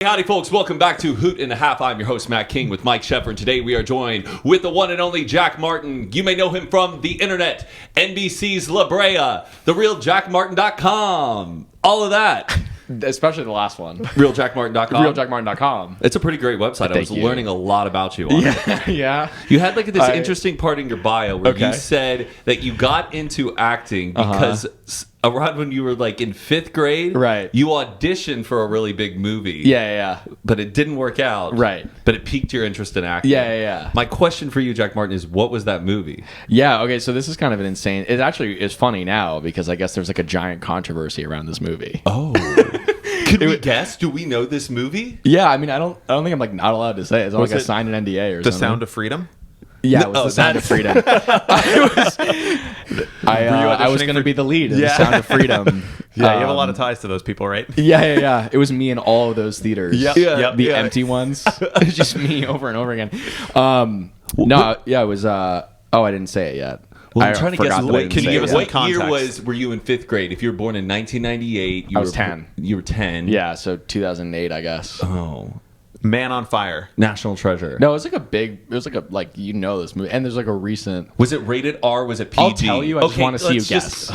Howdy, folks. Welcome back to Hoot and a Half. I'm your host, Matt King, with Mike Sheffer, and today we are joined with the one and only Jack Martin. You may know him from the internet, NBC's La Brea, therealjackmartin.com, all of that. Especially the last one. Realjackmartin.com? Realjackmartin.com. It's a pretty great website. I was learning a lot about you on it. Yeah. You had like this interesting part in your bio where you said that you got into acting because around when you were like in 5th grade, right, you auditioned for a really big movie. Yeah. But it didn't work out. Right. But it piqued your interest in acting. Yeah. My question for you, Jack Martin, is what was that movie? Yeah, okay, so this is kind of an insane... It actually is funny now because I guess there's like a giant controversy around this movie. Oh. Could we guess? Do we know this movie? Yeah, I mean, I don't think I'm like not allowed to say it. It's like I signed an NDA or something. The Sound of Freedom? Yeah, it was The Sound of Freedom. I was going to be the lead in The Sound of Freedom. Yeah, you have a lot of ties to those people, right? Yeah. It was me in all of those theaters. Yep. The empty ones. It was just me over and over again. It was... I didn't say it yet. Well, I'm trying to guess. Can you give us what context? year were you in 5th grade? If you were born in 1998, I was 10. You were 10. Yeah, so 2008, I guess. Oh. Man on Fire. National Treasure. No, it was like a you know this movie, and there's like a recent. Was it rated R? Was it PG? I'll tell you. I just want to see you guess.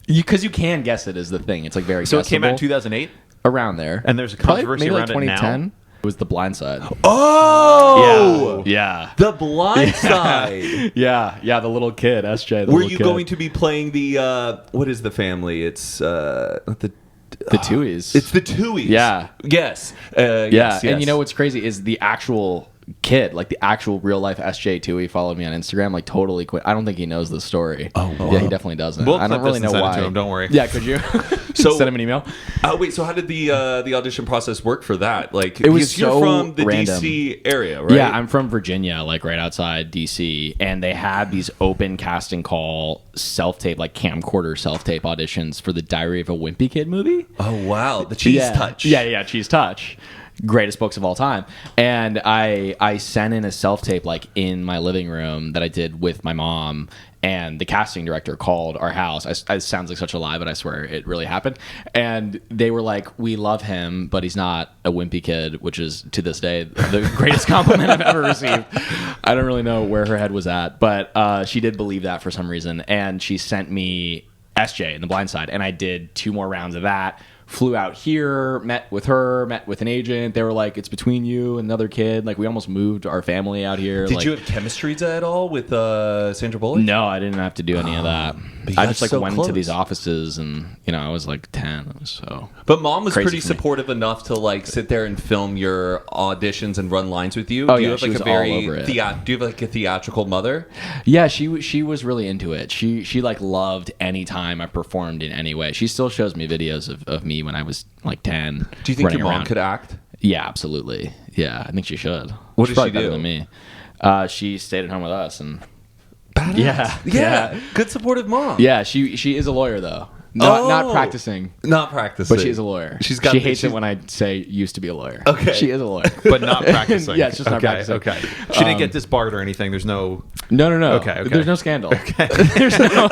Because you can guess it is the thing. It's like very. So guessable. it came out in 2008, around there, and there's a controversy maybe around like 2010. it now. It was The Blind Side. Oh, yeah. The Blind Side. Yeah. The little kid, SJ. Were you going to be playing the what is the family? It's the Tuohys. It's the Tuohys. Yeah. Yes. Yes. And you know what's crazy is the actual kid, like the actual real life SJ Tuohy, followed me on Instagram, like totally quit. I don't think he knows the story. Oh, wow. Yeah, he definitely doesn't. We'll I don't really know why. To him, don't worry. Yeah, could you? So send him an email. Wait, so how did the audition process work for that? Like, it was you're so from the random. DC area, right? Yeah, I'm from Virginia, like right outside DC, and they had these open casting call self-tape, like camcorder self-tape auditions for the Diary of a Wimpy Kid movie. Oh wow, the Cheese Touch. Yeah, Cheese Touch. Greatest books of all time. And I sent in a self-tape like in my living room that I did with my mom, and the casting director called our house. It sounds like such a lie, but I swear it really happened. And they were like, we love him, but he's not a wimpy kid, which is to this day the greatest compliment I've ever received. I don't really know where her head was at, but she did believe that for some reason. And she sent me SJ in The Blind Side, and I did 2 more rounds of that. Flew out here, met with an agent. They were like, it's between you and another kid. Like, we almost moved our family out here. Did you have chemistry at all with Sandra Bullock? No, I didn't have to do any of that. I just like went to these offices, and I was like 10. So, but mom was pretty supportive enough to like sit there and film your auditions and run lines with you. Oh, do you yeah, have she like was a very all over it. do you have like a theatrical mother? Yeah, she was really into it. She like loved any time I performed in any way. She still shows me videos of me when I was like 10. Do you think your mom could act? Yeah, absolutely. Yeah, I think she should. What She's does she do? better than me. She stayed at home with us, and badass. Yeah. Good supportive mom. Yeah, she is a lawyer though. Not practicing. Not practicing. But she's a lawyer. She hates it when I say used to be a lawyer. Okay. She is a lawyer. But not practicing. Yeah, it's just not practicing. Okay. She didn't get disbarred or anything. There's no... No. Okay. There's no scandal. Okay. There's no...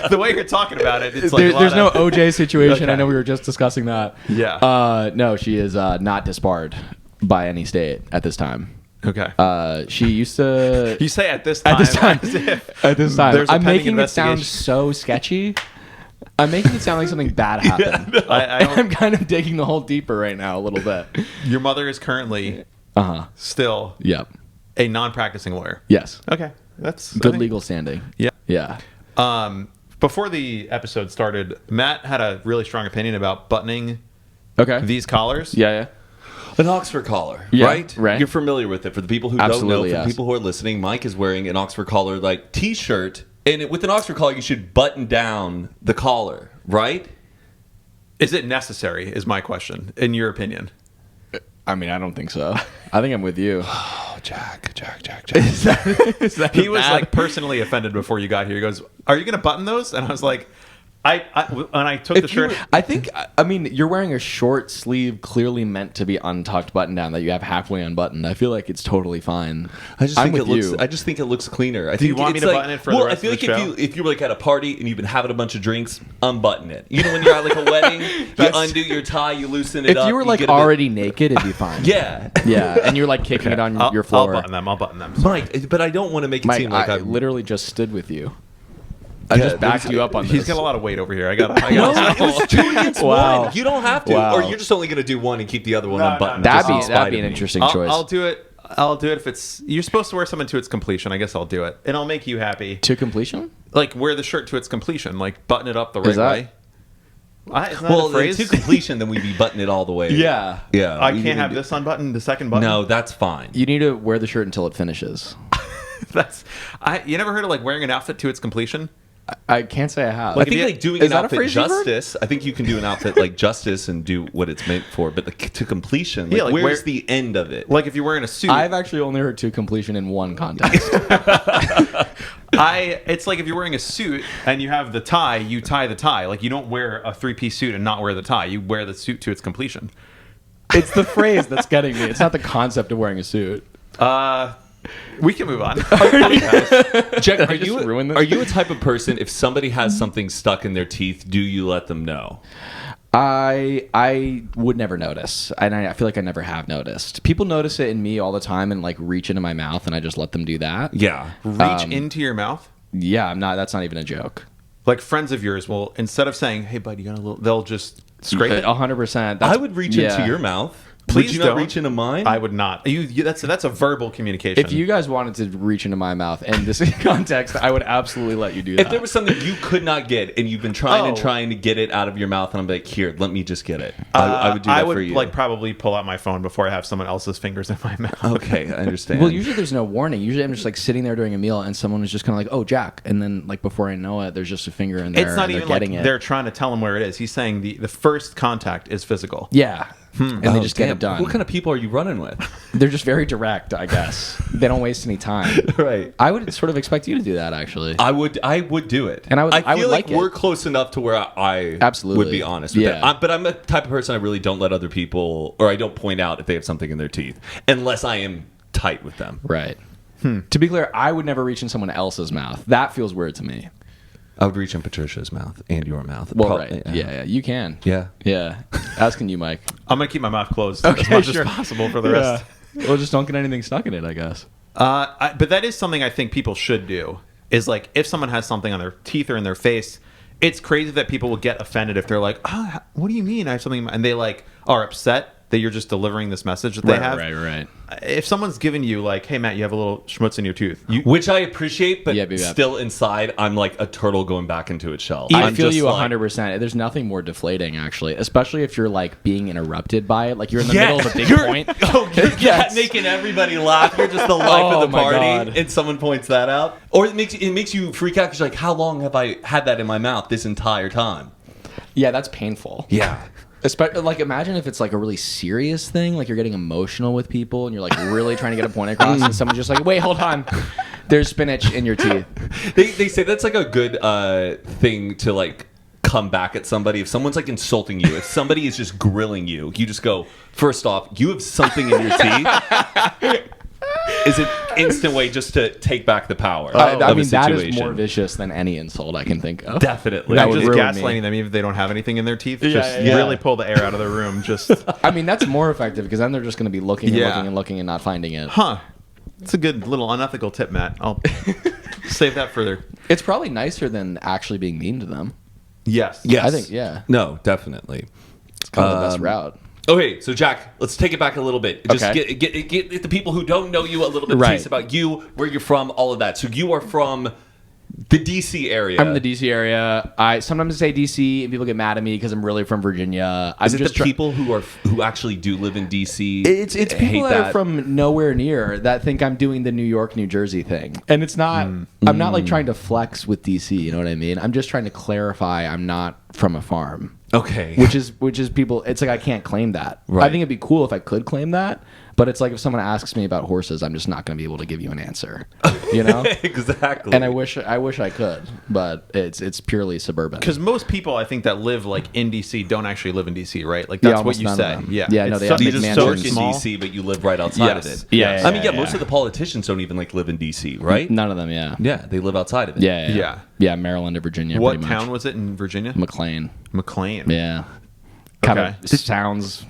The way you're talking about it, it's like there's no OJ situation. Okay. I know we were just discussing that. Yeah. No, she is not disbarred by any state at this time. Okay. She used to... You say at this time. At this time. There's a I'm pending making it sound investigation. so sketchy. I'm making it sound like something bad happened. Yeah, no, I'm kind of digging the hole deeper right now a little bit. Your mother is currently still a non-practicing lawyer. Yes. Okay. That's good legal standing. Yeah. Before the episode started, Matt had a really strong opinion about buttoning these collars. Yeah. An Oxford collar, right? You're familiar with it. For the people who don't know, for the people who are listening, Mike is wearing an Oxford collar like T-shirt, and with an Oxford collar, you should button down the collar, right? Is it necessary? Is my question, in your opinion? I mean, I don't think so. I think I'm with you. Oh, Jack. Is that he was like personally offended before you got here. He goes, "Are you going to button those?" And I was like, When I took the shirt, I mean, you're wearing a short sleeve, clearly meant to be untucked button down that you have halfway unbuttoned. I feel like it's totally fine. I just think it looks cleaner. Do you want me to button it for the rest of the show? I feel like if you were like at a party and you've been having a bunch of drinks, unbutton it. You know, when you're at like a wedding, you undo your tie, you loosen it up. If you were like already naked, it'd be fine. Yeah, and you're like kicking it on your floor. I'll button them. Mike, but I don't want to make it seem like I literally just stood with you. I just backed you up on this. He's got a lot of weight over here. I got. No, it was 2 against Wow. 1. You don't have to, or you're just only going to do one and keep the other one unbuttoned. That'd be an interesting choice. I'll do it. I'll do it if it's. You're supposed to wear something to its completion. I guess I'll do it, and I'll make you happy. To completion? Like wear the shirt to its completion. Like button it up the right way. To completion, then we'd be buttoning it all the way. Yeah. I can't have this unbuttoned. The second button. No, that's fine. You need to wear the shirt until it finishes. You never heard of like wearing an outfit to its completion? I can't say I have. I think like doing an outfit justice. I think you can do an outfit like justice and do what it's meant for, but to completion, like where's the end of it? Like if you're wearing a suit. I've actually only heard to completion in one context. It's like if you're wearing a suit and you have the tie, you tie the tie. Like you don't wear a 3-piece suit and not wear the tie. You wear the suit to its completion. It's the phrase that's getting me. It's not the concept of wearing a suit. We can move on. Jack, are you a type of person, if somebody has something stuck in their teeth, do you let them know? I would never notice, and I feel like I never have noticed. People notice it in me all the time and like reach into my mouth, and I just let them do that. Yeah, reach into your mouth. Yeah, that's not even a joke. Like friends of yours will, instead of saying, "Hey, bud, you got a little," they'll just scrape it. 100%. I would reach into your mouth. Please would you don't not reach into mine? I would not. That's a verbal communication. If you guys wanted to reach into my mouth in this context, I would absolutely let you do that. If there was something you could not get and you've been trying to get it out of your mouth, and I'm like, here, let me just get it. I would do that for you. Like probably pull out my phone before I have someone else's fingers in my mouth. Okay, I understand. Well, usually there's no warning. Usually I'm just like sitting there during a meal and someone is just kind of like, oh, Jack. And then like before I know it, there's just a finger in there. It's not even like they're trying to tell him where it is. He's saying the first contact is physical. Yeah. And they just get it done. What kind of people are you running with? They're just very direct, I guess. They don't waste any time. Right. I would sort of expect you to do that, actually. I would do it. And I feel would like like we're it. close enough to where I absolutely would be honest with it. But I'm the type of person I really don't let other people, or I don't point out if they have something in their teeth, unless I am tight with them. Right. To be clear, I would never reach in someone else's mouth. That feels weird to me. I would reach in Patricia's mouth and your mouth. Well, right. Yeah, you can. Yeah. Asking you, Mike. I'm going to keep my mouth closed as much as possible for the rest. Well, just don't get anything stuck in it, I guess. But that is something I think people should do, is like if someone has something on their teeth or in their face, it's crazy that people will get offended if they're like, oh, what do you mean I have something? And they like are upset that you're just delivering this message that they have. Right. If someone's giving you like, hey, Matt, you have a little schmutz in your tooth. Which I appreciate, but still inside, I'm like a turtle going back into its shell. I feel you 100%. There's nothing more deflating, actually, especially if you're like being interrupted by it. Like you're in the middle of a big point. You're making everybody laugh. You're just the life of the party. And someone points that out. Or it makes you freak out because you're like, how long have I had that in my mouth this entire time? Yeah, that's painful. Yeah. Like imagine if it's like a really serious thing, like you're getting emotional with people and you're like really trying to get a point across and someone's just like, wait, hold on, there's spinach in your teeth. They say that's like a good thing to like come back at somebody. If someone's like insulting you, if somebody is just grilling you, you just go, first off, you have something in your teeth. Is an instant way just to take take back the power. I mean, that is more vicious than any insult I can think of. Definitely. Not just gaslighting them, even if they don't have anything in their teeth. Really pull the air out of the room. Just. I mean, that's more effective because then they're just going to be looking and looking and looking and not finding it. Huh. It's a good little unethical tip, Matt. I'll save that further. It's probably nicer than actually being mean to them. Yes. I think, yeah. No, definitely. It's kind of the best route. Okay, so Jack, let's take it back a little bit. Just get the people who don't know you a little bit taste about you, where you're from, all of that. So you are from the DC area. I'm in the DC area. I sometimes say DC and people get mad at me because I'm really from Virginia. Is it just the people who actually do live in DC? It's people that are from nowhere near that think I'm doing the New York, New Jersey thing. And it's not I'm not like trying to flex with DC, you know what I mean? I'm just trying to clarify I'm not from a farm. Okay. Which is people, it's like I can't claim that. Right. I think it'd be cool if I could claim that. But it's like if someone asks me about horses, I'm just not going to be able to give you an answer. You know? Exactly. And I wish I could, but it's purely suburban. Because most people, I think, that live like in DC don't actually live in DC, right? Like that's what almost you none of say. them. Yeah, Yeah, no, It's they so- have you big just mansions. work in small. DC, but you live right outside of Yes. it. Yeah, I mean, yeah, most yeah. of the politicians don't even like live in DC, right? None of them, yeah. Yeah, they live outside of it. Yeah, Maryland or Virginia. What pretty much. town was it in Virginia? McLean. McLean. Yeah. Kind Okay. of sounds.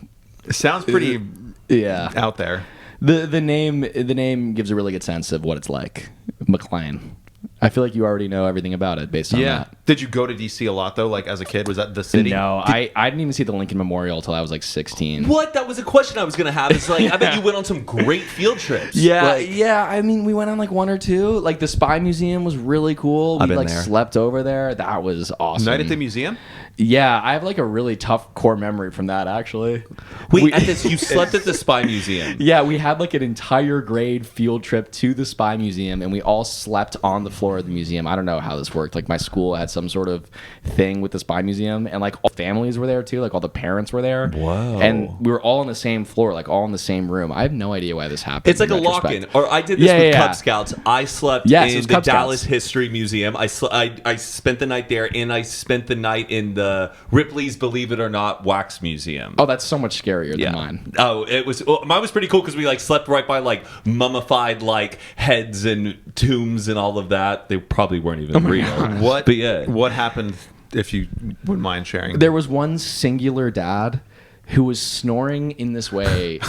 It sounds pretty Yeah. out there. The name gives a really good sense of what it's like. McLean. I feel like you already know everything about it based on that. Did you go to DC a lot though? Like as a kid, was that the city? No, I didn't even see the Lincoln Memorial until I was like 16. What? That was a question I was going to have. It's like, I bet you went on some great field trips. Yeah, Like, yeah. I mean, we went on like one or two. Like the Spy Museum was really cool. We I've been like there. slept over there. That was awesome. Night at the museum. Yeah, I have like a really tough core memory from that actually. Wait, you slept at the Spy Museum. Yeah, we had like an entire grade field trip to the Spy Museum, and we all slept on the floor of the museum. I don't know how this worked. Like my school had some sort of thing with the Spy Museum, and like all families were there too. Like all the parents were there. Whoa. And we were all on the same floor, like all in the same room. I have no idea why this happened. It's like a in retrospect. lock-in. Or I did this Yeah, with yeah, Cub yeah. Scouts. I slept Yes, it in was the Cub Scouts. Dallas History Museum. I spent the night there, and I spent the night in the Ripley's Believe It or Not Wax Museum. Oh, that's so much scarier than mine. Oh, mine was pretty cool because we like slept right by like mummified like heads and tombs and all of that. They probably weren't even real. What? But yeah. What happened? If you wouldn't mind sharing. There was one singular dad who was snoring in this way.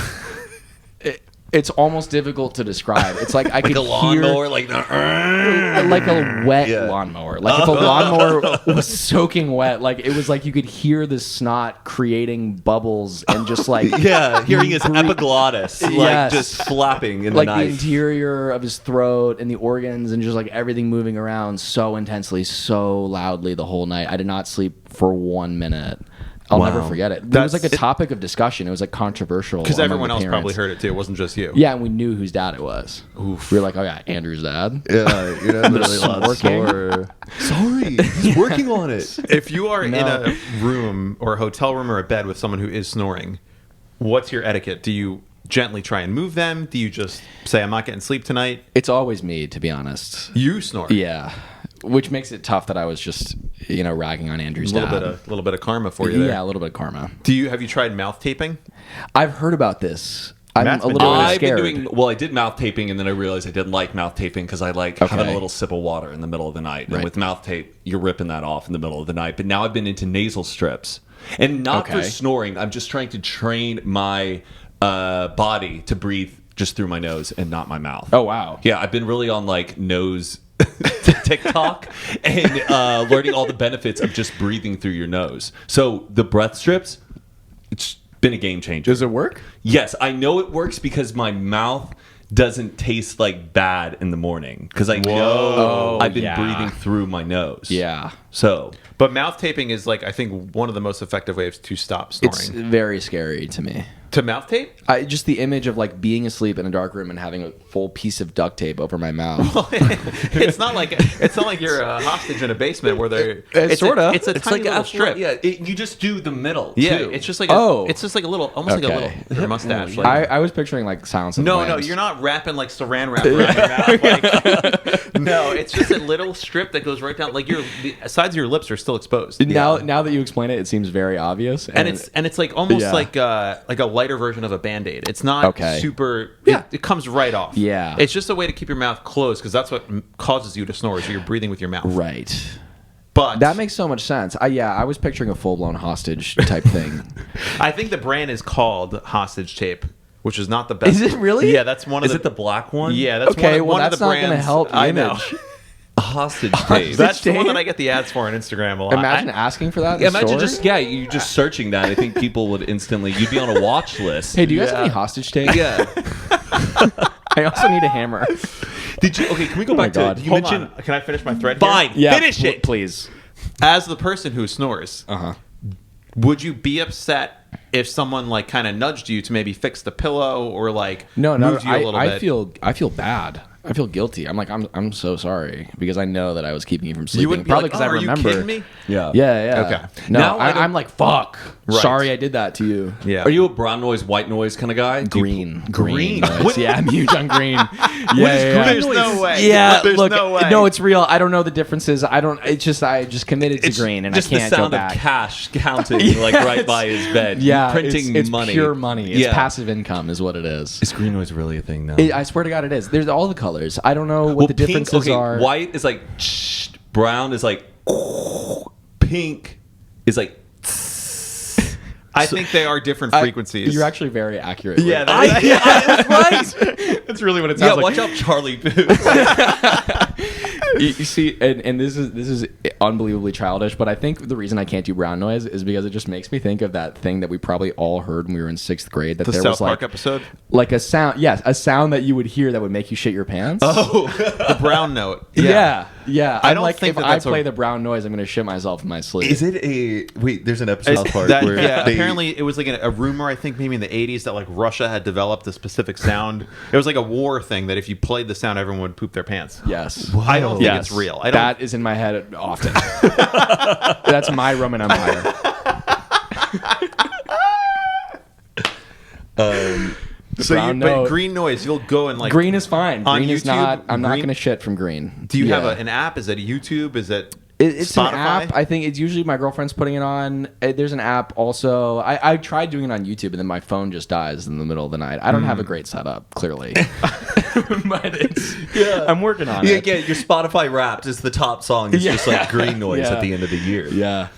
It's almost difficult to describe. It's like I Like could a lawnmower, hear like like a wet Yeah. lawnmower. Like if a lawnmower was soaking wet, like it was like you could hear the snot creating bubbles and just like yeah, hearing his epiglottis like Yes. just flapping in like the the night. interior of his throat and the organs and just like everything moving around so intensely, so loudly the whole night. I did not sleep for 1 minute. I'll Wow. never forget it. It was like a That's- topic of discussion. It was like controversial Because among everyone the else parents. probably heard it too. It wasn't just you. Yeah, and we knew whose dad it was. Oof. We were like, oh yeah, Andrew's dad. Yeah, you're not really allowed to working. snore. Sorry, he's working on it. If you are in No. a room or a hotel room or a bed with someone who is snoring, what's your etiquette? Do you gently try and move them? Do you just say, I'm not getting sleep tonight? It's always me, to be honest. You snore. Yeah, which makes it tough that I was just ragging on Andrew's A dad. little bit of karma for you there. Yeah, a little bit of karma. Have you tried mouth taping? I've heard about this. I'm Matt's a been little doing bit it. I've scared. been doing well. I did mouth taping, and then I realized I didn't like mouth taping because I like having a Okay. little sip of water in the middle of the night. And Right. with mouth tape, you're ripping that off in the middle of the night. But now I've been into nasal strips, and not for Okay. snoring. I'm just trying to train my body to breathe just through my nose and not my mouth. Oh wow. Yeah, I've been really on like nose TikTok and learning all the benefits of just breathing through your nose. So the breath strips, it's been a game changer. Does it work? Yes, I know it works because my mouth doesn't taste like bad in the morning because I know Oh, I've been yeah. breathing through my nose. Yeah. So But mouth taping is like, I think, one of the most effective ways to stop It's snoring. very scary to me. To mouth tape? Just the image of like being asleep in a dark room and having a full piece of duct tape over my mouth. it's not like you're a hostage in a basement where they're sorta. It's a it's tiny like little strip. Yeah, you just do the middle. Yeah, too. it's just like Oh. a little, almost like a Okay. little your mustache. Like, I was picturing like Silence of the no, Lambs. you're not wrapping like saran wrap around your mouth. Like, no, it's just a little strip that goes right down. Like the sides of your lips are still exposed. Now that you explain it, it seems very obvious. And it's like almost Yeah. like a lighter version of a Band-Aid. It's not Okay. super. Yeah. It comes right off. Yeah. It's just a way to keep your mouth closed because that's what causes you to snore. So you're breathing with your mouth. right. But That makes so much sense. I was picturing a full blown hostage type thing. I think the brand is called Hostage Tape, which is not the best. Is it really? Yeah, that's one of Is the. it the black one? Yeah, that's Okay, one well, of that's the not brands. gonna help the I know. image. A hostage tape. That's the one tape? that I get the ads for on Instagram a lot. Imagine asking for that. In Yeah, the imagine store. you just searching that. I think people would instantly. You'd be on a watch list. Hey, do you guys have Yeah. any hostage tape? Yeah. I also need a hammer. Did you? Okay, can we go my back God. to? You Hold mentioned. on. Can I finish my thread? Fine. Here? Yeah, Finish it. please. As the person who snores, Uh-huh. would you be upset if someone kind of nudged you to maybe fix the pillow or No, moved you a little I bit? feel bad. I feel guilty. I'm like, I'm so sorry because I know that I was keeping you from sleeping. You wouldn't be probably like, because "Oh, I are you remember. kidding me?" Yeah. Yeah. Okay. No, Now I don't- I'm like, fuck. Right. Sorry, I did that to you. Yeah. Are you a brown noise, white noise kind of guy? Do you Green. Green. noise. What- Yeah, I'm huge on green. Yeah, There's no way. Yeah, There's look, no way. no, it's real. I don't know the differences. I just committed to It's green, and just I can't the go sound back. of cash counting like right by his bed. Yeah, printing it's money. pure money. It's Yeah. passive income, is what it is. Is green noise really a thing now? I swear to God, it is. There's all the colors. I don't know what the differences are. White is like brown is like pink is like. I think they are different frequencies. You're actually very accurate. Yeah, That's right. that's really what it Yeah, sounds like. watch out, Charlie. You see, and this is unbelievably childish, but I think the reason I can't do brown noise is because it just makes me think of that thing that we probably all heard when we were in 6th grade. That the there South was Park episode. like a sound, yes, a sound that you would hear that would make you shit your pants. Oh, The brown note. yeah. I I'm don't like, think if that's I play a- the brown noise, I'm gonna shit myself in my sleep. is it a wait? There's an episode of South Park That- where yeah, they, apparently it was like a rumor. I think maybe in the 80s that like Russia had developed a specific sound. It was like a war thing that if you played the sound, everyone would poop their pants. Yes. I don't think Yes. it's real. I don't. That is in my head often. That's my Roman Empire. So brown but note. green noise, you'll go and like Green is fine. on Green is YouTube, not. I'm not green- going to shit from green. Do you have Yeah. an app? Is it YouTube? Is it It's Spotify? an app. I think it's usually my girlfriend's putting it on. There's an app also. I tried doing it on YouTube and then my phone just dies in the middle of the night. I don't have a great setup, clearly. But it's, I'm working on Yeah, it. yeah, your Spotify Wrapped is the top song. It's just like green noise Yeah. at the end of the year. Yeah.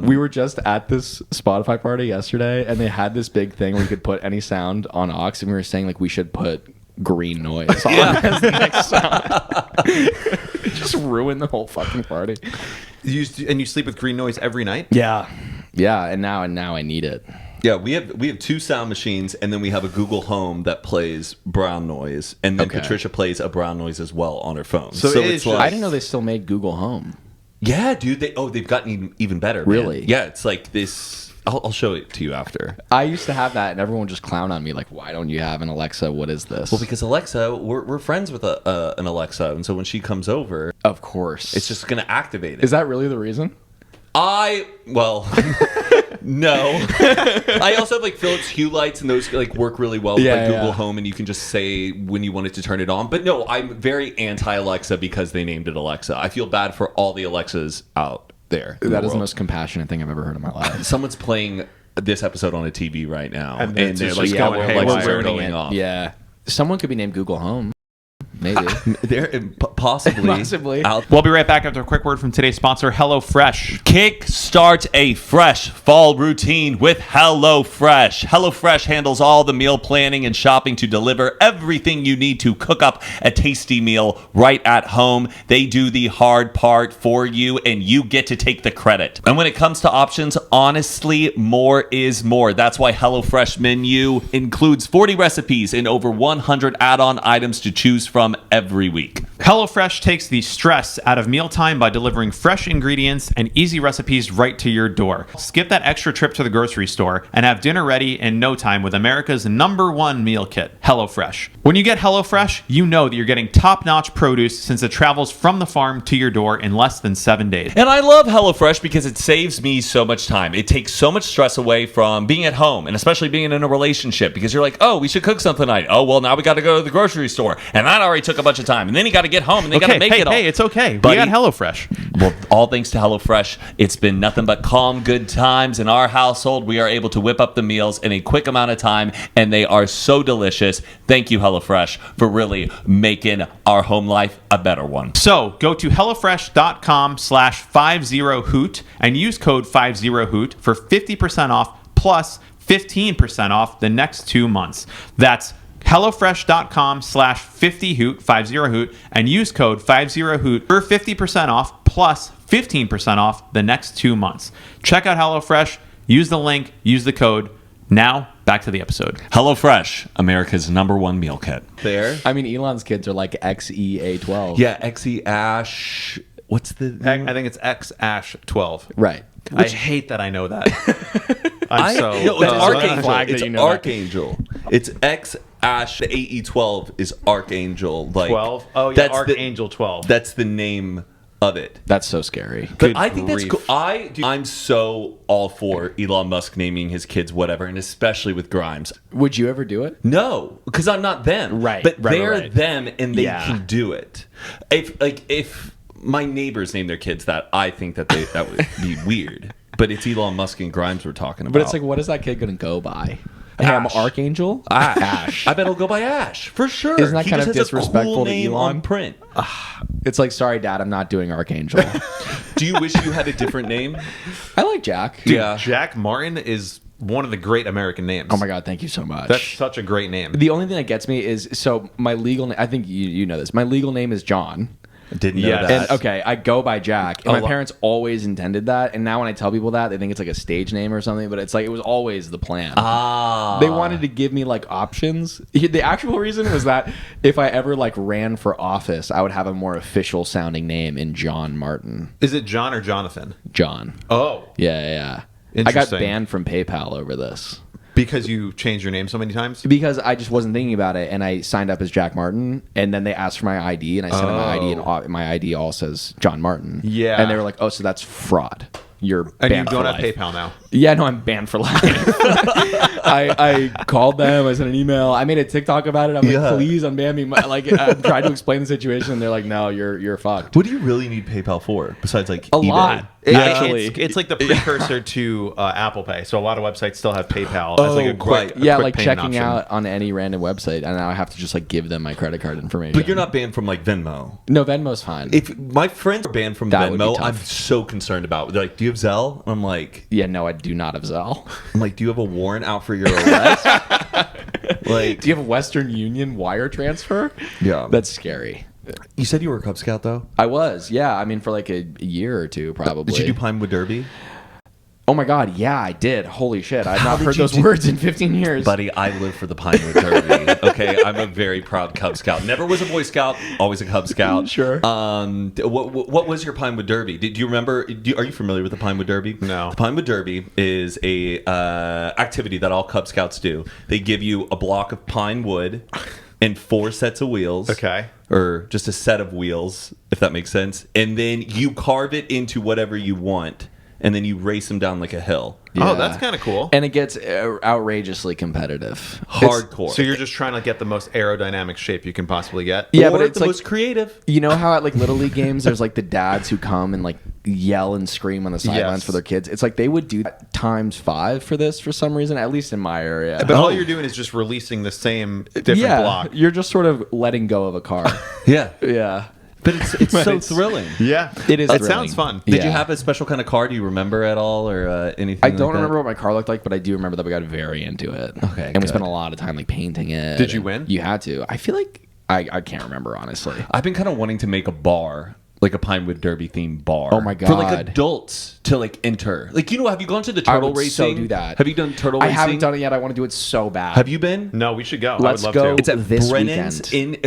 We were just at this Spotify party yesterday, and they had this big thing where you could put any sound on aux, and we were saying like we should put green noise on as the next sound. Just ruin the whole fucking party. you sleep with green noise every night? Yeah, and now I need it. Yeah, we have two sound machines, and then we have a Google Home that plays brown noise, and then Okay. Patricia plays a brown noise as well on her phone. So it is it's like, I didn't know they still made Google Home. yeah, dude. They've gotten even better. man. Really? Yeah, it's like this. I'll show it to you after. I used to have that, and everyone would just clown on me like, "Why don't you have an Alexa? What is this?" Well, because Alexa, we're friends with an Alexa, and so when she comes over, of course, it's just gonna activate it. Is that really the reason? No. I also have like Philips Hue lights, and those like work really well with Yeah, like Google yeah. Home, and you can just say when you want it to turn it on. But no, I'm very anti Alexa because they named it Alexa. I feel bad for all the Alexas out there. in That is the world. most compassionate thing I've ever heard in my life. Someone's playing this episode on a TV right now, And and it's they're just like, going yeah, haywire. Alexas are ruining going it. off. Yeah, someone could be named Google Home. Maybe. They're possibly Possibly. out. We'll be right back after a quick word from today's sponsor, HelloFresh. Kickstart a fresh fall routine with HelloFresh. HelloFresh handles all the meal planning and shopping to deliver everything you need to cook up a tasty meal right at home. They do the hard part for you, and you get to take the credit. And when it comes to options, honestly, more is more. That's why HelloFresh menu includes 40 recipes and over 100 add-on items to choose from every week. HelloFresh takes the stress out of mealtime by delivering fresh ingredients and easy recipes right to your door. Skip that extra trip to the grocery store and have dinner ready in no time with America's #1 meal kit, HelloFresh. When you get HelloFresh, you know that you're getting top-notch produce since it travels from the farm to your door in less than 7 days. And I love HelloFresh because it saves me so much time. It takes so much stress away from being at home, and especially being in a relationship, because you're like, oh, we should cook something tonight. Oh, well, now we got to go to the grocery store. And that already took a bunch of time. And then you got to get home, and they got to make it all. Hey, it's okay. We Buddy. got HelloFresh. Well, all thanks to HelloFresh, it's been nothing but calm, good times. In our household, we are able to whip up the meals in a quick amount of time, and they are so delicious. Thank you, HelloFresh, for really making our home life a better one. So go to HelloFresh.com/50Hoot and use code 50Hoot for 50% off plus 15% off the next 2 months. That's HelloFresh.com/50Hoot, 50Hoot, and use code 50Hoot for 50% off plus 15% off the next 2 months. Check out HelloFresh, use the link, use the code. Now, back to the episode. HelloFresh, America's #1 meal kit. There. I mean, Elon's kids are like XEA12. Yeah, XE Ash. What's the. I think it's XAsh12. Right. I hate that I know that. No, it's That is Archangel. a flag that It's you know that. Archangel. It's X Ash, the AE12 is Archangel. Like 12. Oh yeah, that's Archangel 12. That's the name of it. That's so scary. But Good I think that's grief. cool. I'm so all for Elon Musk naming his kids whatever, and especially with Grimes. Would you ever do it? No, because I'm not them. Right, But right, they're right. them, and they Yeah. can do it. If my neighbors name their kids that, I think that would be weird. But it's Elon Musk and Grimes we're talking about. But it's like, what is that kid going to go by? Hey, I'm Ash. Archangel? Ash. I bet he'll go by Ash for sure. Isn't that He kind just of has a disrespectful cool to name Elon? on print. It's like, sorry, Dad, I'm not doing Archangel. Do you wish you had a different name? I like Jack. Yeah. Jack Martin is one of the great American names. Oh my God, thank you so much. That's such a great name. The only thing that gets me is, so my legal name, I think you know this, my legal name is John. Didn't know Yes. that. And okay, I go by Jack. And my lo- parents always intended that. And now when I tell people that, they think it's like a stage name or something. But it's like, it was always the plan. They wanted to give me like options. The actual reason was that if I ever like ran for office, I would have a more official sounding name in John Martin. Is it John or Jonathan? John. Oh, Yeah. I got Interesting. banned from PayPal over this. because you changed your name so many times? Because I just wasn't thinking about it, and I signed up as Jack Martin, and then they asked for my ID, and I sent them my ID, and my ID all says John Martin. Yeah. And they were like, "Oh, so that's fraud. You're And you banned don't for have life." PayPal now. Yeah, no, I'm banned for life. I called them. I sent an email. I made a TikTok about it. I'm Yeah. like, please unban me. I tried to explain the situation, and they're like, no, you're fucked. What do you really need PayPal for besides like A eBay? lot. Actually. It's like the precursor to Apple Pay. So a lot of websites still have PayPal as like a Oh, quick, right. a Yeah, quick like payment checking option. out on any random website, and now I have to just like give them my credit card information. But you're not banned from like Venmo. No, Venmo's fine. If my friends are banned from That would be Venmo, tough. I'm so concerned about. They're like, "Do you have Zelle?" I'm like, Yeah, no, I do not have Zelle. "Do you have a warrant out for your arrest?" Like, Do you have a Western Union wire transfer? Yeah. That's scary. you said you were a Cub Scout though. I was, yeah. I mean, for like a year or two, probably. Did you do Pinewood Derby? Oh my God, yeah, I did. Holy shit. I've How not did heard you those do- words in 15 years. Buddy, I live for the Pinewood Derby. Okay, I'm a very proud Cub Scout. Never was a Boy Scout, always a Cub Scout. Sure. What was your Pinewood Derby? Do you remember? Are you familiar with the Pinewood Derby? No. The Pinewood Derby is a activity that all Cub Scouts do. They give you a block of pine wood and 4 sets of wheels. Okay. Or just a set of wheels, if that makes sense. And then you carve it into whatever you want, and then you race them down like a hill. Oh, that's kind of cool. And it gets outrageously competitive. Hardcore. So you're just trying to get the most aerodynamic shape you can possibly get? Yeah, Or but it's the like, most creative. you know how at like Little League games, there's like the dads who come and like yell and scream on the sidelines Yes. for their kids. It's like they would do that times 5 for this for some reason, at least in my area. But all you're doing is just releasing the same different yeah, block. you're just sort of letting go of a car. Yeah. Yeah. But it's But so it's- thrilling. Yeah. It is It thrilling. sounds fun. Did you Yeah. have a special kind of car? Do you remember at all or anything? I like don't that? remember what my car looked like, but I do remember that we got very into it. Okay, And we good. spent a lot of time like painting it. Did you and win? You had to. I feel like I can't remember honestly. I've been kind of wanting to make a bar, like a Pinewood Derby themed bar. Oh my For like God. adults to like enter. Like, have you gone to the I turtle would racing? so do that. Have you done turtle I racing? haven't done it yet. I want to do it so bad. Have you been? No, we should go. Let's I would go. love to. It's at This Brennan's weekend.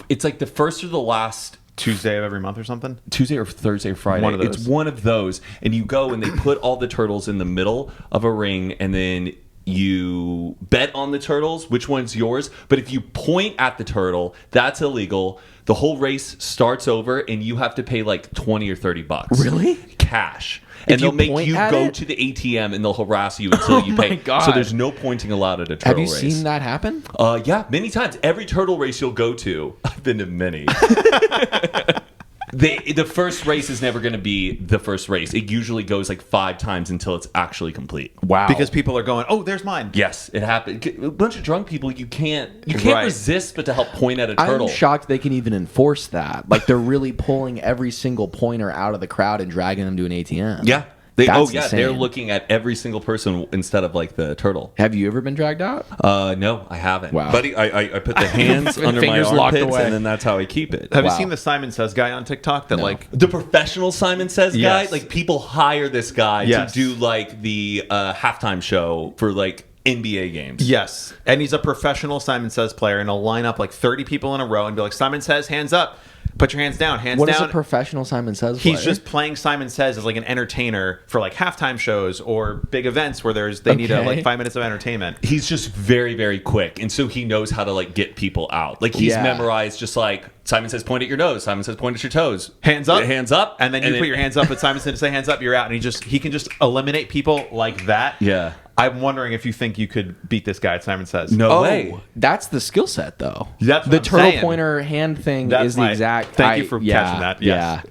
it's like the first or the last Tuesday of every month or something. Tuesday or Thursday or Friday. One of those. It's one of those. And you go and they put all the turtles in the middle of a ring and then you bet on the turtles, which one's yours. But if you point at the turtle, that's illegal. The whole race starts over and you have to pay like $20 or $30. Really? Cash. And If they'll you make point you at go it? to the ATM and they'll harass you until you my pay. God. So there's no pointing allowed at a turtle Have you race. seen that happen? Yeah, many times. Every turtle race you'll go to, I've been to many. The first race is never going to be the first race. It usually goes like 5 times until it's actually complete. Wow. Because people are going, oh, there's mine. Yes, it happened. A bunch of drunk people. You can't Right. resist but to help point at a turtle. I'm shocked they can even enforce that. Like they're really pulling every single pointer out of the crowd and dragging them to an ATM. Yeah. That's They're insane. looking at every single person instead of like the turtle. Have you ever been dragged out? No, I haven't. Wow. Buddy, I put the hands under my Fingers locked armpits away. and then that's how I keep it. Have you Wow. seen the Simon Says guy on TikTok that No. like The professional Simon Says guy, Yes. like people hire this guy Yes. to do like the halftime show for like NBA games. Yes. And he's a professional Simon Says player, and he'll line up like 30 people in a row and be like, Simon Says, hands up. Put your hands down. Hands What down. is a professional Simon Says He's player? just playing Simon Says as like an entertainer for like halftime shows or big events where they need like 5 minutes of entertainment. He's just very, very quick, and so he knows how to like get people out. Like he's Yeah. memorized just like Simon Says point at your nose, Simon Says point at your toes, Hands up. hands up, And then you put your hands up, but Simon Says say hands up, you're out. And he can just eliminate people like that. Yeah. I'm wondering if you think you could beat this guy at Simon Says. No way. That's the skill set, though. That's what the I'm turtle saying. pointer hand thing That's is the my- exact. thank you for catching that. Yes.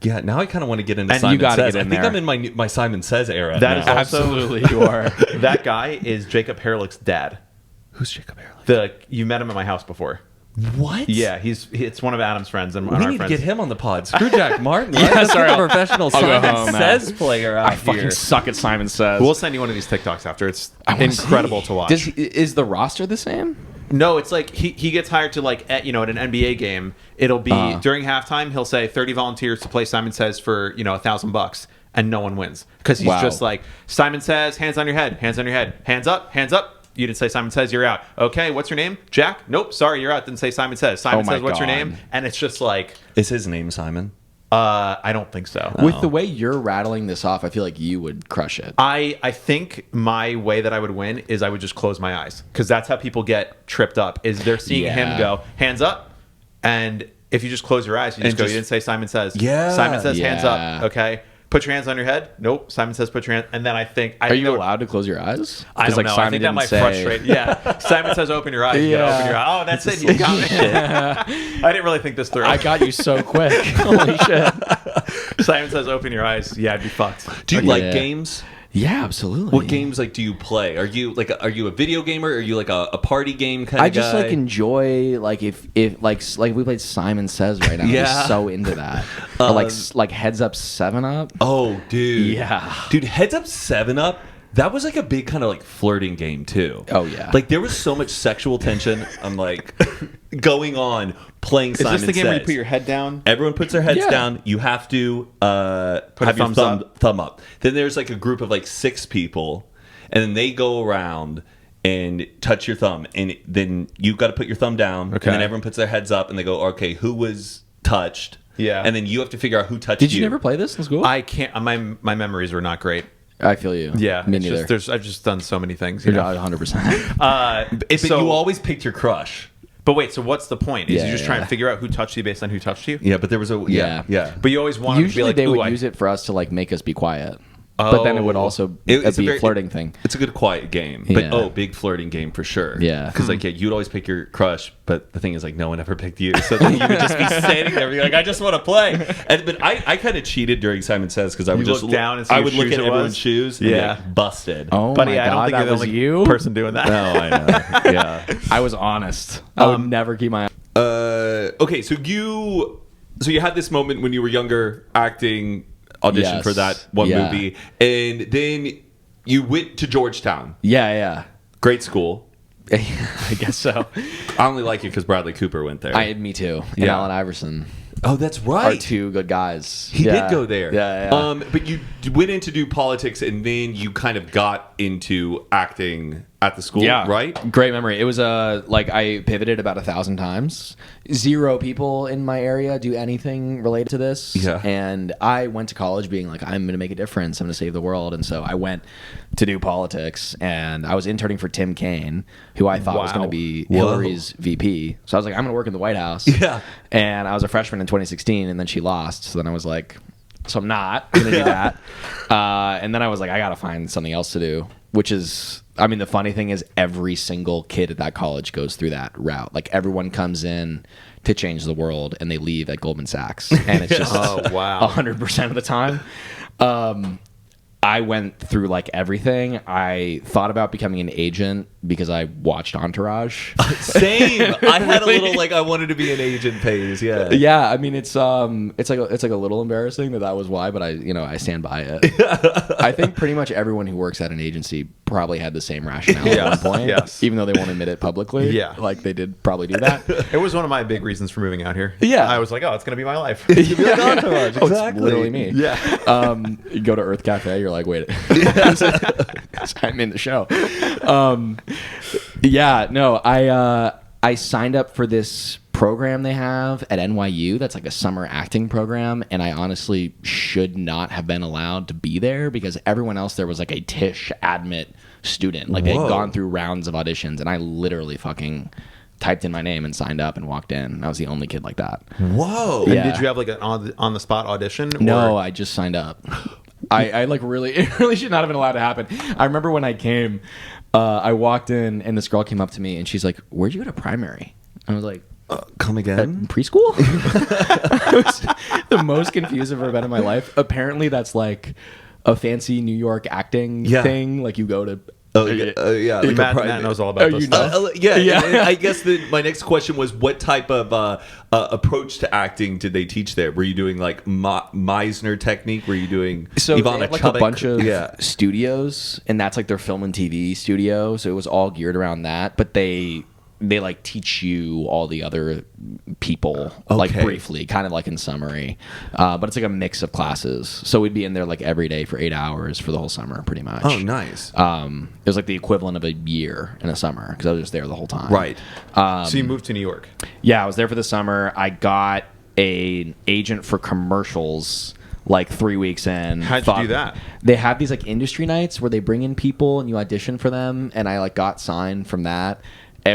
Yeah. Now I kind of want to get into And you Simon gotta Says. get in I think there. I'm in my Simon Says era. That is now. also- Absolutely, you are. That guy is Jacob Herlich's dad. Who's Jacob Ehrlich? You met him at my house before. What? Yeah, it's one of Adam's friends and We our need to friends. get him on the pod. Screw Jack Martin. Yeah, Let's sorry, get a I'll- professional I'll go Simon home, man. Says player out I fucking here. suck at Simon Says. We'll send you one of these TikToks after. It's I wanna incredible see. to watch. Is the roster the same? No, it's like he gets hired to like at an NBA game. It'll be during halftime. He'll say 30 volunteers to play Simon Says for $1,000, and no one wins because he's Wow. just like Simon Says, hands on your head, hands on your head, hands up, hands up. You didn't say Simon Says, you're out. Okay, what's your name? Jack? Nope, sorry, you're out. Didn't say Simon Says. Simon Oh my Says, what's your God. name? And it's just like, Is his name Simon? I don't think so. With the way you're rattling this off, I feel like you would crush it. I think my way that I would win is I would just close my eyes because that's how people get tripped up. Is they're seeing him Yeah. go hands up, and if you just close your eyes, you just And go. just- You didn't say Simon Says. Yeah. Simon Says hands Yeah. up. Okay. Put your hands on your head. Nope. Simon Says put your hand. And then I think. Are you allowed to close your eyes? I 'Cause, don't know. I Simon think that didn't might say- frustrate. Yeah. Simon Says open your eyes. You gotta open your eyes. Oh, that's it. You got me. I didn't really think this through. I got you so quick. Holy shit. Simon Says open your eyes. Yeah, I'd be fucked. Do you Okay. like Yeah. games? Yeah, absolutely. What games like do you play? Are you a video gamer? Or are you like a party game kind of I just guy? like enjoy like if like we played Simon Says right now. Yeah. I'm so into that. Or like Heads Up 7-Up. Oh, dude. Yeah. Dude, Heads Up 7-Up, that was like a big kind of like flirting game too. Oh, yeah. Like there was so much sexual tension. I'm like going on playing Is Simon this the game where you Says. put your head down? Everyone puts their heads Yeah. down. You have to have a your thumbs thumb up. Then there's like a group of like 6 people, and then they go around and touch your thumb, and then you got to put your thumb down. Okay. And then everyone puts their heads up, and they go, "Okay, who was touched?" Yeah. And then you have to figure out who touched Did you never play this in school? I can't. My memories were not great. I feel you. Yeah, Me it's neither. just, I've just done so many things. You're 100%. But So- you always picked your crush. But wait, so what's the point? Is Yeah, you just yeah. trying to figure out who touched you based on who touched you? Yeah, but there was a yeah. But you always wanted to be Usually like, they would ooh, use it for us to like make us be quiet. But then it would also It's be very- a flirting thing. It's a good quiet game, Yeah. but big flirting game for sure. Yeah. because you'd always pick your crush, but the thing is like no one ever picked you, so then you would just be standing there, being like, I just want to play. But I kind of cheated during Simon Says because I would You just look down and see I whose would look shoes at it everyone's was? shoes, and be Yeah. like, busted. Oh buddy, my I don't god, think that you're the was only you. person doing that. No, I know. Yeah. I was honest. I would never keep my. Okay, so you had this moment when you were younger, acting audition Yes. for that one Yeah. movie, and then you went to Georgetown, Yeah. great school. I guess so. I only like it because Bradley Cooper went there. Me too. And Yeah. Allen Iverson Oh, that's are right. two good guys. He Yeah. did go there. Yeah. But you went in to do politics, and then you kind of got into acting at the school, right? Great memory. It was like I pivoted about 1,000 times. 0 people in my area do anything related to this. Yeah. And I went to college being like, I'm going to make a difference. I'm going to save the world. And so I went to do politics, and I was interning for Tim Kaine, who I thought was Wow. going to be Whoa. Hillary's VP. So I was like, I'm going to work in the White House. Yeah. And I was a freshman in 2016, and then she lost. So then I was like, so I'm not going to do that. And then I was like, I got to find something else to do, which is, I mean, the funny thing is every single kid at that college goes through that route. Like everyone comes in to change the world and they leave at Goldman Sachs. And it's just Oh, wow. 100% of the time. I went through like everything. I thought about becoming an agent because I watched Entourage. Same. I had a little like I wanted to be an agent phase. Yeah. Yeah, I mean it's like a little embarrassing that was why, but I stand by it. I think pretty much everyone who works at an agency probably had the same rationale at one point. Yes. Even though they won't admit it publicly. Yeah. Like they did probably do that. It was one of my big reasons for moving out here. Yeah. I was like, oh, it's going to be my life. You'd be like, Entourage, Oh, it's exactly. literally me. Yeah. You go to Earth Cafe, you're like, wait, I'm in the show. I signed up for this program they have at NYU that's like a summer acting program, and I honestly should not have been allowed to be there because everyone else there was like a Tisch admit student. Like they'd Whoa. gone through rounds of auditions, and I literally fucking typed in my name and signed up and walked in. I was the only kid like that. Whoa. Yeah. And did you have like an on the spot audition? No, I just signed up. I like really, it really should not have been allowed to happen. I remember when I came, I walked in and this girl came up to me and she's like, "Where'd you go to primary?" I was like, Come again? "Preschool?" I was the most confused I've ever been in my life. Apparently that's like a fancy New York acting thing. Like you go to... Yeah. Like Matt knows all about Oh, this you know? stuff. Yeah. And I guess my next question was, what type of approach to acting did they teach there? Were you doing like Meisner technique? Were you doing So they Ivana have like Chubbuck? a bunch of Yeah. studios, and that's like their film and TV studio. So it was all geared around that. But they like teach you all the other people like Okay. briefly, kind of like in summary. But it's like a mix of classes. So we'd be in there like every day for 8 hours for the whole summer, pretty much. Oh, nice. It was like the equivalent of a year in a summer because I was just there the whole time. Right. So you moved to New York. Yeah, I was there for the summer. I got an agent for commercials like 3 weeks in. How'd you do that? They have these like industry nights where they bring in people and you audition for them, and I like got signed from that,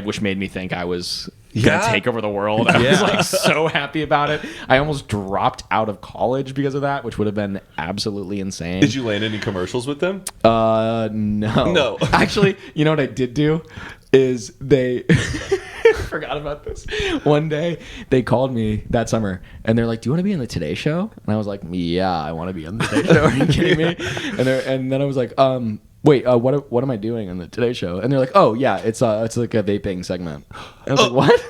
which made me think I was gonna take over the world. I was like so happy about it. I almost dropped out of college because of that, which would have been absolutely insane. Did you land any commercials with them? No. No. Actually, you know what I did do is they forgot about this. One day they called me that summer and they're like, "Do you want to be on the Today Show?" And I was like, "Yeah, I want to be on the Today Show." Are you kidding me? And then I was like, "Wait, what am I doing on the Today Show?" And they're like, "Oh yeah, it's like a vaping segment." And I was like, "What?"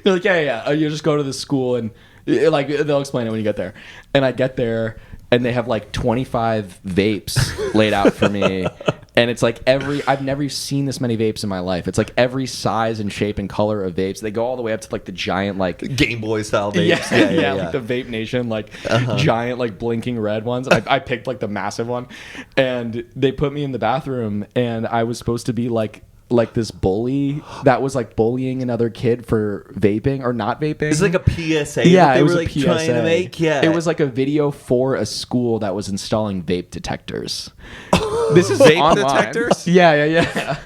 They're like, "Yeah. You just go to this school and like they'll explain it when you get there." And I get there and they have like 25 vapes laid out for me. And it's like I've never seen this many vapes in my life. It's like every size and shape and color of vapes. They go all the way up to like the giant like Game Boy style vapes. yeah, like the Vape Nation, like giant, like blinking red ones. And I picked like the massive one, and they put me in the bathroom, and I was supposed to be like this bully that was like bullying another kid for vaping or not vaping. It's like a PSA. Yeah, that they it was were a like PSA. trying to make. Yeah, it was like a video for a school that was installing vape detectors. This is Vape online. detectors? Yeah.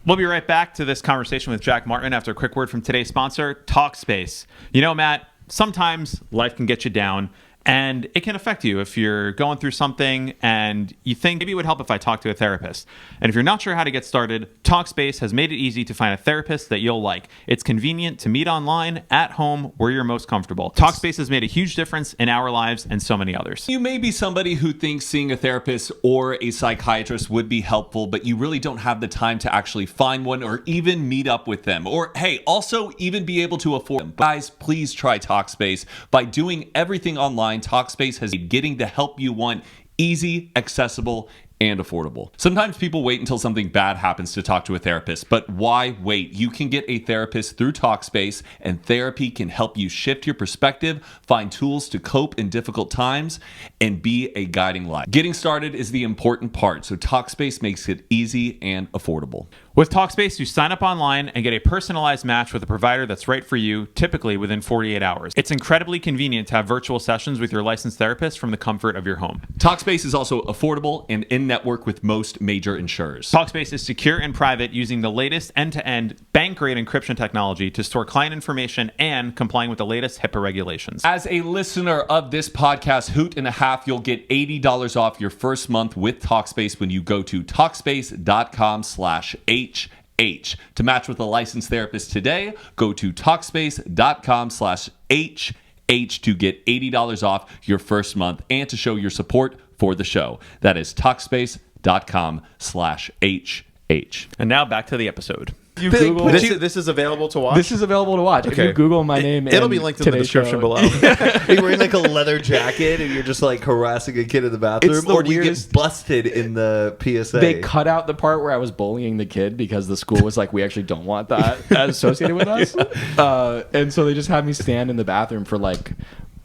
We'll be right back to this conversation with Jack Martin after a quick word from today's sponsor, Talkspace. You know, Matt, sometimes life can get you down, and it can affect you if you're going through something and you think maybe it would help if I talk to a therapist. And if you're not sure how to get started, Talkspace has made it easy to find a therapist that you'll like. It's convenient to meet online, at home, where you're most comfortable. Talkspace has made a huge difference in our lives and so many others. You may be somebody who thinks seeing a therapist or a psychiatrist would be helpful, but you really don't have the time to actually find one or even meet up with them. Or, hey, also even be able to afford them. Guys, please try Talkspace. By doing everything online, Talkspace has made getting the help you want easy, accessible, and affordable. Sometimes people wait until something bad happens to talk to a therapist, but why wait? You can get a therapist through Talkspace, and therapy can help you shift your perspective, find tools to cope in difficult times, and be a guiding light. Getting started is the important part, so Talkspace makes it easy and affordable. With Talkspace, you sign up online and get a personalized match with a provider that's right for you, typically within 48 hours. It's incredibly convenient to have virtual sessions with your licensed therapist from the comfort of your home. Talkspace is also affordable and in-network with most major insurers. Talkspace is secure and private using the latest end-to-end bank-grade encryption technology to store client information and complying with the latest HIPAA regulations. As a listener of this podcast, Hoot and a Half, you'll get $80 off your first month with Talkspace when you go to Talkspace.com/HH. To match with a licensed therapist today, go to Talkspace.com/HH to get $80 off your first month and to show your support for the show. That is Talkspace.com/HH. And now back to the episode. You Google This is available to watch. This is available to watch. If Okay. you Google my name, It'll and be linked in the today's description show- below. Are you wearing like a leather jacket and you're just like harassing a kid in the bathroom? It's the Or do you get weirdest- busted in the PSA? They cut out the part where I was bullying the kid because the school was like, we actually don't want that associated with us. And so they just had me stand in the bathroom for like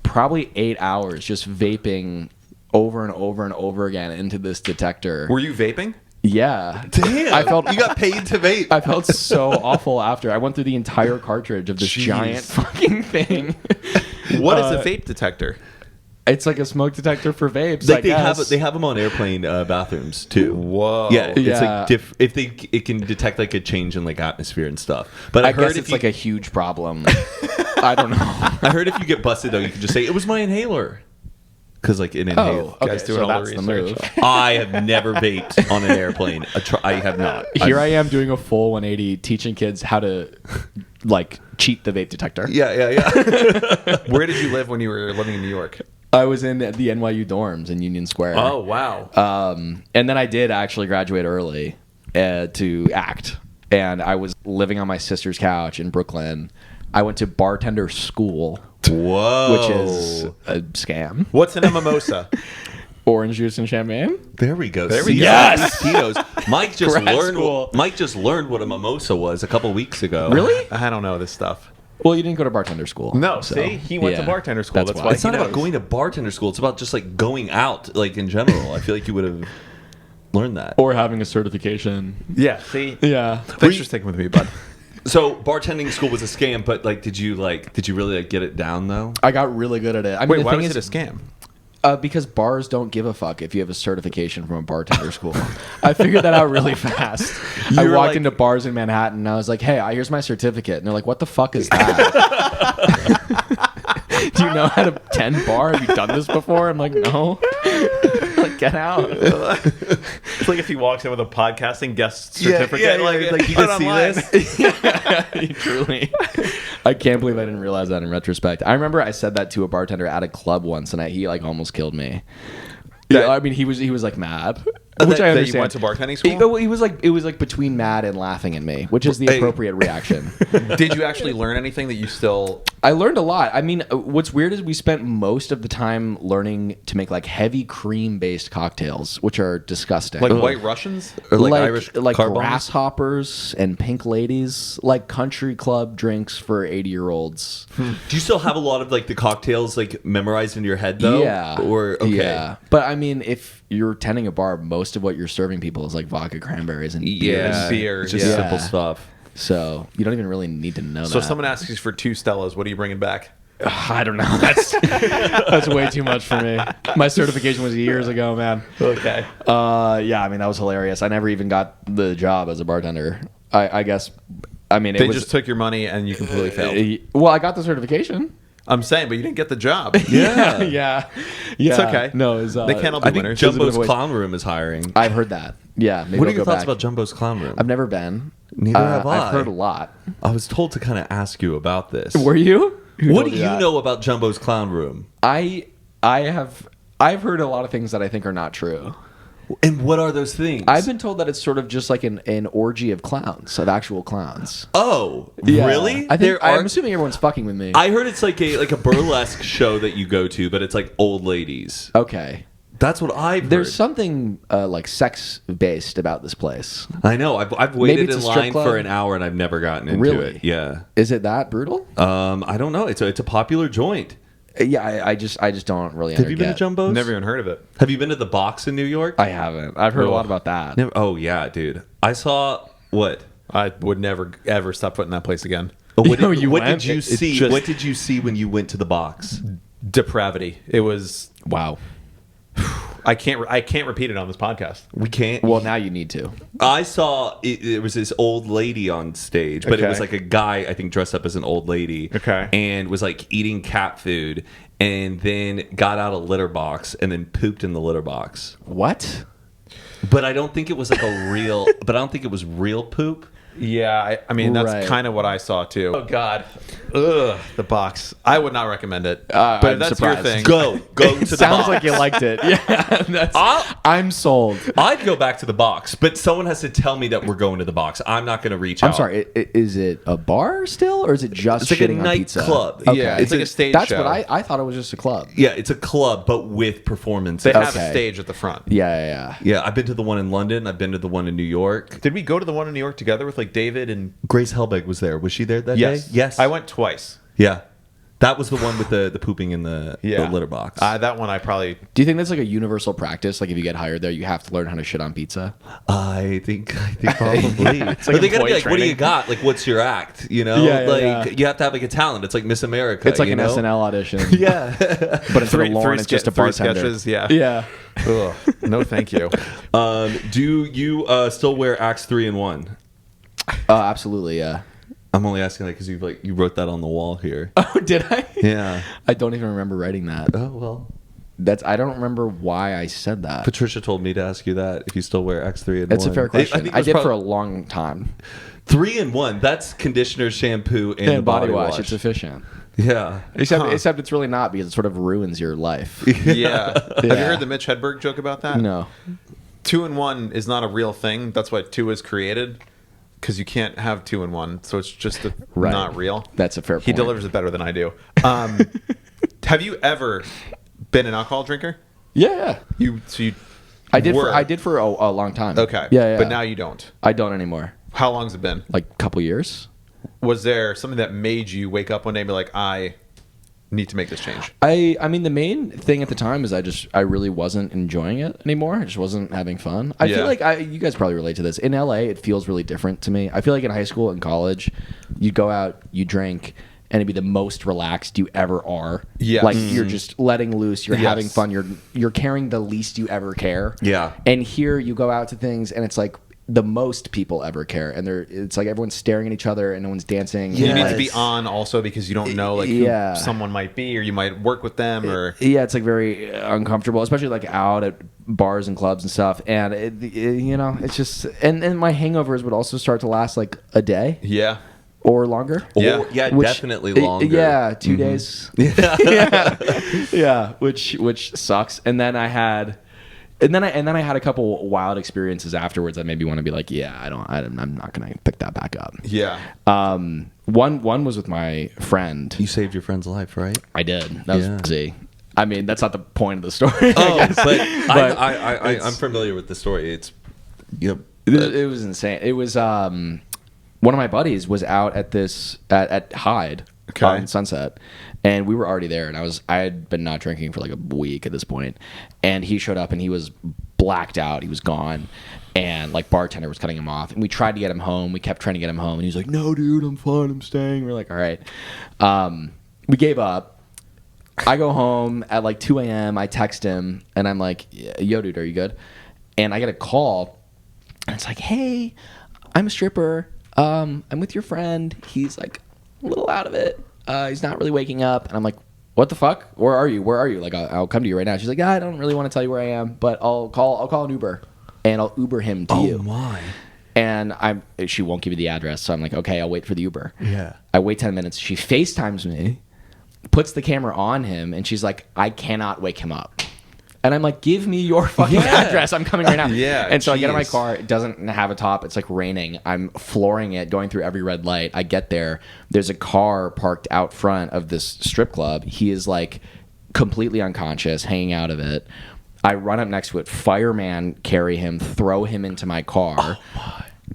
probably 8 hours just vaping over and over and over again into this detector. Were you vaping? Yeah. Damn. I felt you got paid to vape. I felt so awful after. I went through the entire cartridge of this Jeez. giant fucking thing. What is a vape detector? It's like a smoke detector for vapes. Like I they have them on airplane bathrooms too. Whoa. Yeah, it's Yeah. like it can detect like a change in like atmosphere and stuff. But I I heard guess if it's you, like a huge problem. I don't know. I heard if you get busted though, you can just say it was my inhaler. Because like an inhaler. Oh, okay, Guys doing so all the that's the move. research. I have never vaped on an airplane. I have not. Here I am doing a full 180, teaching kids how to like cheat the vape detector. Yeah. Where did you live when you were living in New York? I was in the NYU dorms in Union Square. Oh, wow. And then I did actually graduate early to act, and I was living on my sister's couch in Brooklyn. I went to bartender school, Whoa. which is a scam. What's in a mimosa? Orange juice and champagne. There we go. There we See, go. yes. Tito's. Mike just Grad learned. school. Mike just learned what a mimosa was a couple weeks ago. Really? I don't know this stuff. Well, you didn't go to bartender school. No, so, see? He went to yeah, bartender school. That's why It's not he about knows. going to bartender school. It's about just like going out, like in general. I feel like you would have learned that. Or having a certification. Yeah, see? Yeah. Thanks for sticking with me, bud. So bartending school was a scam, but like, did you really like get it down though? I got really good at it. I mean, Wait, the why thing was is, it a scam? because bars don't give a fuck if you have a certification from a bartender school. I figured that out really fast. I were walked like- into bars in Manhattan and I was like, hey, here's my certificate. And they're like, what the fuck is that? Do you know how to tend bar? Have you done this before? I'm like, no. Like, get out. It's like if he walks in with a podcasting guest certificate. like you put can see online. this. Truly. I can't believe I didn't realize that in retrospect. I remember I said that to a bartender at a club once, and he like almost killed me. Yeah, I mean, he was like mad, which I That understand. you went to bartending school? He was like, it was like between mad and laughing at me, which is the Hey. appropriate reaction. Did you actually learn anything that you still... I learned a lot. I mean, what's weird is we spent most of the time learning to make like heavy cream based cocktails, which are disgusting. Like White Russians? Or like Irish like car bombs? grasshoppers and pink ladies, like country club drinks for 80-year-olds. Do you still have a lot of like the cocktails like memorized in your head though? Yeah. Or okay. Yeah. But I mean, if you're tending a bar, most of what you're serving people is like vodka, cranberries, and beer. Yeah. Beer, It's just yeah. simple stuff. So you don't even really need to know So that. if someone asks you for 2 Stellas, what are you bringing back? I don't know. That's way too much for me. My certification was years ago, man. Okay. Yeah, I mean that was hilarious. I never even got the job as a bartender. I guess. I mean, They it was. just took your money and you completely failed. Well, I got the certification. I'm saying, but you didn't get the job. Yeah. yeah. It's okay. No, it was, They can't all I be think winners. Jumbo's voice. Clown Room is hiring. I've heard that. Yeah. Maybe What are I'll your go thoughts back. about Jumbo's Clown Room? I've never been. Neither have I. I've heard a lot. I was told to kind of ask you about this. Were you? Who What told do you that? know about Jumbo's Clown Room? I've heard a lot of things that I think are not true. And what are those things? I've been told that it's sort of just like an orgy of clowns, of actual clowns. Oh, Yeah. really? I think There I'm assuming everyone's fucking with me. I heard it's like a burlesque show that you go to, but it's like old ladies. Okay. That's what I've There's heard. something like sex based about this place. I know. I've waited it's in a strip line club? for an hour and I've never gotten into Really? it. Yeah. Is it that brutal? I don't know. It's a popular joint. Yeah, I just don't really. Have you been to Jumbo's? Never even heard of it. Have you been to the Box in New York? I haven't. I've heard a Ugh. lot about that. Never. Oh yeah, dude. I saw what. I would never, ever stop foot in that place again. What know, did, you what went? did you It's see? just- What did you see when you went to the Box? Depravity. It was... Wow. I can't repeat it on this podcast. We can't. Well, now you need to. I saw it was this old lady on stage, but it Okay. was like a guy, I think, dressed up as an old lady. Okay. And was like eating cat food and then got out a litter box and then pooped in the litter box. What? But I don't think it was like a real, but I don't think it was real poop. Yeah, I mean, that's Right. kind of what I saw too. Oh, God. Ugh, the box. I would not recommend it. But I'm if that's surprised. your thing. Go to the Sounds box. like you liked it. Yeah, I'm sold. I'd go back to the box, but someone has to tell me that we're going to the box. I'm not going to reach out. I'm sorry. Is it a bar still, or is it just It's like a shitting on pizza? nightclub. Okay. Yeah, it's like a stage That's show. what I thought it was just a club. Yeah, it's a club, but with performance. They have Okay. a stage at the front. Yeah. Yeah, I've been to the one in London. I've been to the one in New York. Did we go to the one in New York together with like David and... Grace Helbig was there. Was she there that Yes. day? Yes. I went twice. Yeah. That was the one with the pooping in the litter box. That one I probably... Do you think that's like a universal practice? Like if you get hired there, you have to learn how to shit on pizza? I think probably. It's But like they gotta be employee like, what do you training. got? Like, what's your act? You know, Yeah. you have to have like a talent. It's like Miss America. It's like you an know? SNL audition. Yeah. But instead of Lauren, it's just a three bartender. sketches. Yeah. Yeah. Ugh, no, thank you. Do you still wear Axe 3 and 1? Absolutely. Yeah. I'm only asking that because you wrote that on the wall here. Oh, did I? Yeah. I don't even remember writing that. Oh well. I don't remember why I said that. Patricia told me to ask you that if you still wear X3 and 1. That's a fair question. think it I was did for probably a long time. 3 and 1. That's conditioner, shampoo, and, the body wash. It's efficient. Yeah. Except it's really not, because it sort of ruins your life. Yeah. Have you Yeah. heard the Mitch Hedberg joke about that? No. 2 and 1 is not a real thing. That's why 2 is created. Because you can't have 2 and 1, so it's just Right. not real. That's a fair point. He delivers it better than I do. Have you ever been an alcohol drinker? Yeah. You I did were. for a long time. Okay. Yeah. But now you don't. I don't anymore. How long's it been? Like a couple years. Was there something that made you wake up one day and be like, I need to make this change? I mean, the main thing at the time is I really wasn't enjoying it anymore. I just wasn't having fun. I Yeah. feel like you guys probably relate to this. In LA, it feels really different to me. I feel like in high school and college, you'd go out, you drink, and it'd be the most relaxed you ever are. Yes. Like you're just letting loose, you're Yes. having fun, you're caring the least you ever care. Yeah. And here you go out to things and it's like the most people ever care, and it's like everyone's staring at each other and no one's dancing. You and need like- to be on also because you don't know like Yeah. who someone might be, or you might work with them, or Yeah, it's like very uncomfortable, especially like out at bars and clubs and stuff. And it's just and my hangovers would also start to last like a day yeah. or longer. Yeah. Yeah, Which- definitely longer. Yeah, 2 days. Yeah, which sucks. And then I had a couple wild experiences afterwards that made me want to be like, yeah, I'm not gonna pick that back up. Yeah. One was with my friend. You saved your friend's life, right? I did. That was Yeah. easy. I mean, that's not the point of the story. Oh, I guess. but But I'm familiar with the story. It's it was insane. It was one of my buddies was out at this at Hyde Okay. on Sunset, and we were already there. And I had been not drinking for like a week at this point, and he showed up and he was blacked out. He was gone, and like bartender was cutting him off. And we tried to get him home. We kept trying to get him home, and he's like, "No, dude, I'm fine. I'm staying." We're like, "All right." We gave up. I go home at like 2 a.m. I text him and I'm like, "Yo, dude, are you good?" And I get a call, and it's like, "Hey, I'm a stripper. I'm with your friend. He's like a little out of it. He's not really waking up." And I'm like, "What the fuck? Where are you? Where are you? Like, I'll come to you right now." She's like, "I don't really want to tell you where I am, but I'll call an Uber, and I'll Uber him to you." my. And she won't give you the address, so I'm like, "Okay, I'll wait for the Uber." Yeah. I wait 10 minutes. She FaceTimes me, puts the camera on him, and she's like, "I cannot wake him up." And I'm like, "Give me your fucking address. I'm coming right now." Yeah, And so I get in my jeez. car. It doesn't have a top. It's like raining. I'm flooring it, going through every red light. I get there. There's a car parked out front of this strip club. He is like completely unconscious, hanging out of it. I run up next to it, fireman carry him, throw him into my car.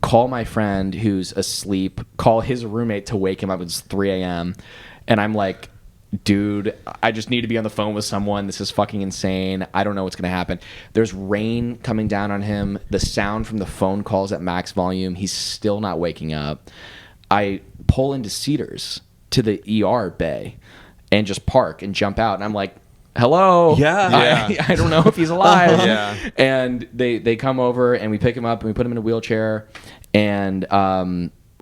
Call my friend who's asleep, call his roommate to wake him up. It's 3 a.m. And I'm like, "Dude, I just need to be on the phone with someone. This is fucking insane. I don't know what's going to happen." There's rain coming down on him. The sound from the phone calls at max volume. He's still not waking up. I pull into Cedars to the ER bay and just park and jump out. And I'm like, "Hello." Yeah. I don't know if he's alive. Yeah. And they come over and we pick him up and we put him in a wheelchair and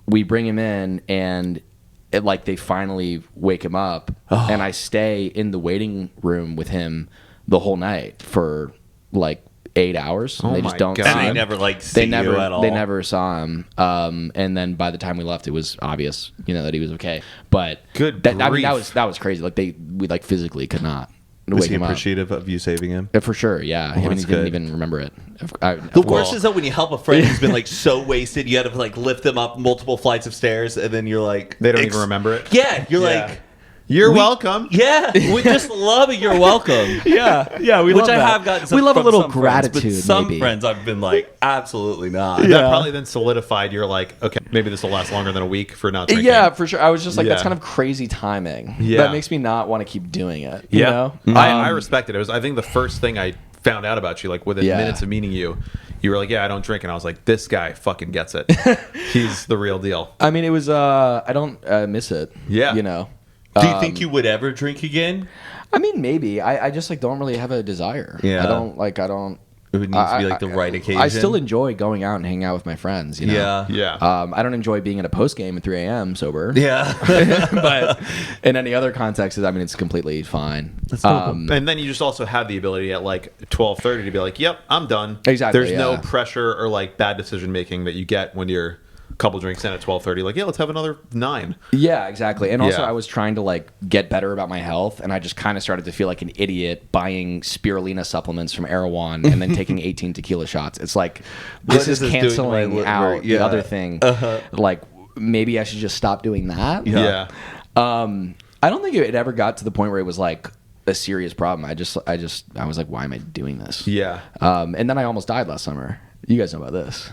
we bring him in and they finally wake him up. Oh. And I stay in the waiting room with him the whole night for like 8 hours. Oh They my just don't God. see And they him. never like see you at all. They never saw him. And then by the time we left, it was obvious, that he was okay. But Good I mean, grief. that was crazy. Like we like physically could not Was wake he him up. appreciative of you saving him? For sure, yeah. I mean, that's he didn't good. even remember it. The worst is though when you help a friend who's been like so wasted, you had to like lift them up multiple flights of stairs, and then you're like, They don't even remember it. Yeah, you're Yeah. like, You're We- welcome. yeah, we just love it. You're welcome. yeah, we Which love I that. have gotten. We love a from little some friends, gratitude. but some maybe. friends I've been like, absolutely not. That probably then solidified. You're like, okay, maybe this will last longer than a week for not drinking. Yeah, for sure. I was just like, that's Yeah. kind of crazy timing. Yeah. That makes me not want to keep doing it. You Yeah. know? I respect it. It was, I think, the first thing I found out about you, like within Yeah. minutes of meeting you, you were like, yeah, I don't drink. And I was like, this guy fucking gets it. He's the real deal. I mean, it was. I don't miss it. Yeah. You know. Do you think you would ever drink again? I mean, maybe. I just like don't really have a desire. Yeah. I don't. It would need to be like the right occasion. I still enjoy going out and hanging out with my friends. You know. Yeah. Yeah. I don't enjoy being at a post game at 3 a.m. sober. Yeah. But in any other context, I mean, it's completely fine. And then you just also have the ability at like 12:30 to be like, yep, I'm done. Exactly, There's no yeah. pressure or like bad decision making that you get when you're a couple drinks in at 12:30. Like, yeah, let's have another 9. Yeah, exactly. And also, Yeah. I was trying to like get better about my health, and I just kind of started to feel like an idiot buying spirulina supplements from Erewhon and then taking 18 tequila shots. It's like this What is is this doing to my canceling liver? out Yeah. the other thing. Like maybe I should just stop doing that. Yeah. I don't think it ever got to the point where it was like a serious problem. I was like, why am I doing this? Yeah. And then I almost died last summer. You guys know about this.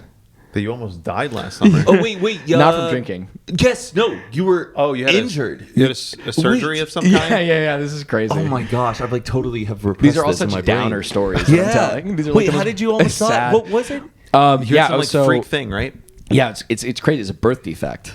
That you almost died last summer. Oh wait. Not from drinking. Yes. No. You were. Oh, you had injured. You had a surgery of some kind. Yeah. This is crazy. Oh my gosh! I've like totally have repressed These are all this in my such brain. downer stories. that I'm telling. These are Wait, like the how most did you almost die? sad- What was it? Here's some like freak thing, right? Yeah, it's crazy. It's a birth defect.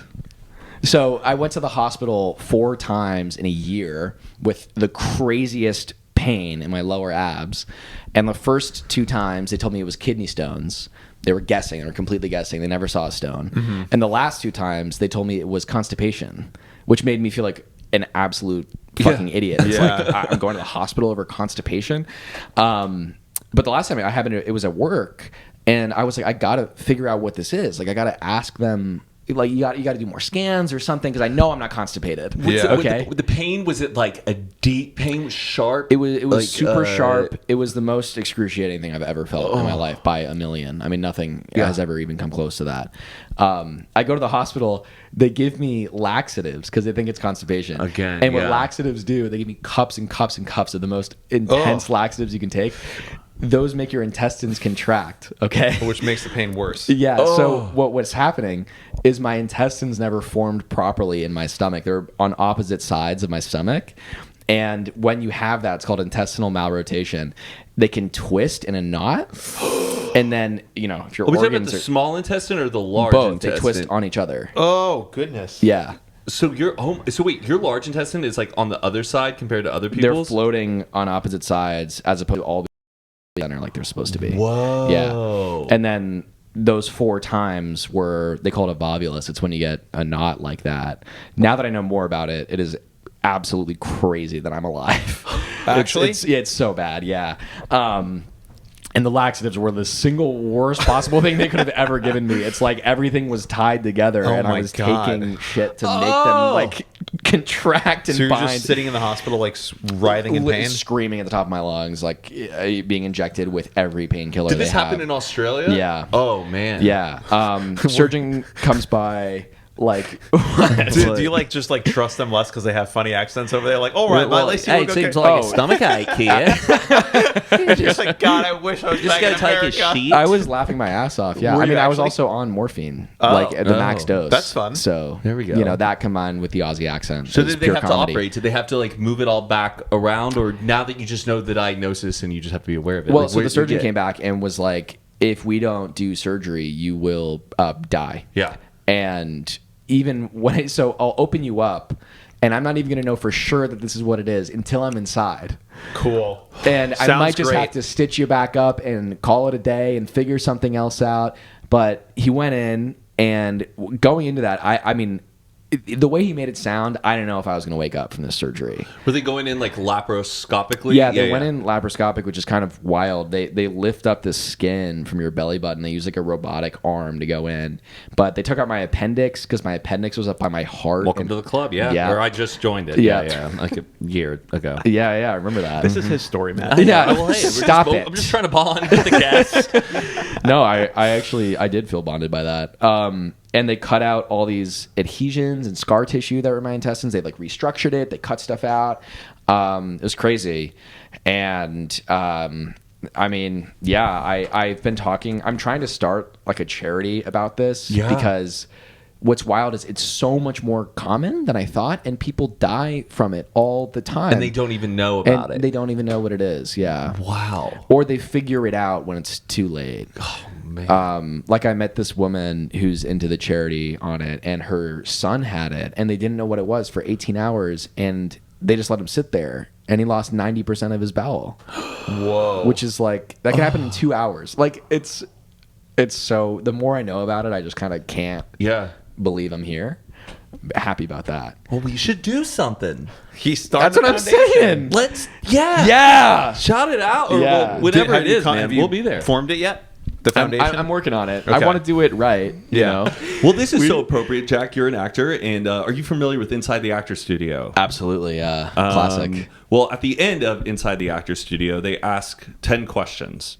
So I went to the hospital 4 times in a year with the craziest pain in my lower abs, and the first 2 times they told me it was kidney stones. They were guessing. They were completely guessing. They never saw a stone. And the last 2 times they told me it was constipation, which made me feel like an absolute fucking idiot. It's Yeah. like I'm going to the hospital over constipation. But the last time it was at work, and I was like, I gotta figure out what this is. Like, I gotta ask them. Like, you got to do more scans or something because I know I'm not constipated. Yeah. Okay. The pain, was it like a deep pain, sharp? It was like, super sharp. It was the most excruciating thing I've ever felt in my life by a million. I mean, nothing has ever even come close to that. I go to the hospital. They give me laxatives because they think it's constipation. Again, and what yeah. laxatives do, they give me cups and cups and cups of the most intense laxatives you can take. Those make your intestines contract. Okay. Which makes the pain worse. Yeah. So what's happening is my intestines never formed properly in my stomach. They're on opposite sides of my stomach. And when you have that, it's called intestinal malrotation. They can twist in a knot. And then, if your Are we talking about organs the are small intestine or the large both, intestine? they twist on each other. Oh, goodness. Yeah. So wait, your large intestine is like on the other side compared to other They're people's? floating on opposite sides as opposed to all down there like they're supposed to be. Whoa. Yeah. And then those 4 times they call it a volvulus. It's when you get a knot like that. Now that I know more about it, it is absolutely crazy that I'm alive. Actually? It's so bad. Yeah. And the laxatives were the single worst possible thing they could have ever given me. It's like everything was tied together, and I my was God. taking shit to make them like contract and So you're bind. just sitting in the hospital, like writhing in pain. Screaming at the top of my lungs, like being injected with every painkiller. Did this they happen have. in Australia? Yeah. Oh man. Yeah. Surgeon comes by, like, Do you like just like trust them less because they have funny accents over there? Like, all right, well, at least you look okay. like a stomach ache here. You're like, God, I wish I was back in America. I was laughing my ass off. Yeah. Were I you mean, I was actually? also on morphine, like at the max dose. That's fun. So There we go. That combined with the Aussie accent. So is did they pure have comedy. to operate? Did they have to like move it all back around, or now that you just know the diagnosis and you just have to be aware of it? Well, Like, so what the did you surgeon get? came back and was like, if we don't do surgery, you will die. Yeah. And even when so I'll open you up, and I'm not even going to know for sure that this is what it is until I'm inside. Cool. And I Sounds might just great. have to stitch you back up and call it a day and figure something else out. But he went in, and going into that, I mean, the way he made it sound, I don't know if I was going to wake up from this surgery. Were they going in like laparoscopically? Yeah, they went in laparoscopic, which is kind of wild. They lift up the skin from your belly button. They use like a robotic arm to go in. But they took out my appendix because my appendix was up by my heart. Welcome to the club, yeah. Where I just joined it. Yeah. Yeah, like a year ago. Yeah, I remember that. This is his story, man. Yeah, Well, hey, stop it. I'm just trying to bond with the guest. No, I did feel bonded by that. And they cut out all these adhesions and scar tissue that were in my intestines. They like restructured it. They cut stuff out. It was crazy. And I mean, yeah, I've been talking. I'm trying to start like a charity about this because what's wild is it's so much more common than I thought, and people die from it all the time. And they don't even know about it. They don't even know what it is. Yeah. Wow. Or they figure it out when it's too late. Oh, man. Like I met this woman who's into the charity on it, and her son had it, and they didn't know what it was for 18 hours, and they just let him sit there, and he lost 90% of his bowel. Whoa. Which is like, that can happen in 2 hours. Like, it's so, the more I know about it, I just kind of can't believe I'm here. Happy about that. Well, we should do something. He started. That's what I'm saying. Let's, Yeah. shout it out. Or Yeah. whatever Have it you is, man. have you We'll be there. Formed it yet? The foundation. I'm working on it. Okay. I want to do it right. You know? Well, this is so appropriate, Jack. You're an actor, and are you familiar with Inside the Actor Studio? Absolutely. Yeah. Classic. Well, at the end of Inside the Actor Studio, they ask 10 questions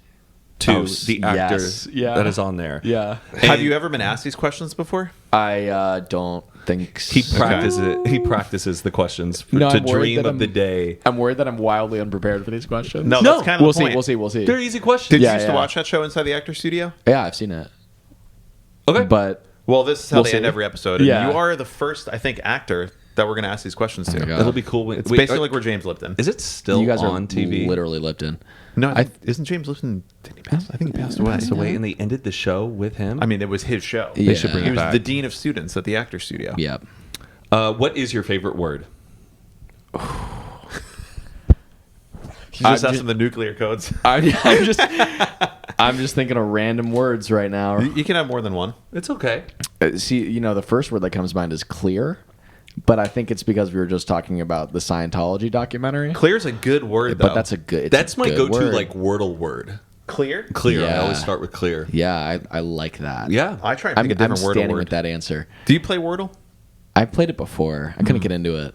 to the actor that is on there. Yeah. Have you ever been asked these questions before? I don't think He practices it. He practices the questions to I'm worried dream that of the day. I'm worried that I'm wildly unprepared for these questions. No, that's kind of We'll the point. see. We'll see. They're easy questions. Did you Yeah, used to yeah. watch that show Inside the Actor Studio? Yeah, I've seen it. Okay. But Well, this is how We'll they end see. every episode. And Yeah. you are the first, I think, actor that we're going to ask these questions to. my God. That'll be cool. It's basically like we're James Lipton. Is it still you guys are on TV? literally Lipton. No, isn't James Lipton? Didn't he pass? I think he passed away. Passed away, and they ended the show with him. I mean, it was his show. They should bring He it was back. the dean of students at the Actor Studio. Yep. What is your favorite word? He's just asking the nuclear codes. I'm just thinking of random words right now. You can have more than one. It's okay. See, the first word that comes to mind is clear, but I think it's because we were just talking about the Scientology documentary. Clear's a good word, though. But that's a good. That's my good go-to word. like Wordle word. clear. Clear. I Yeah. always start with clear. Yeah, I like that. Yeah. I try and I'm pick a different word. standing with that answer. Do you play Wordle? I played it before. I couldn't get into it.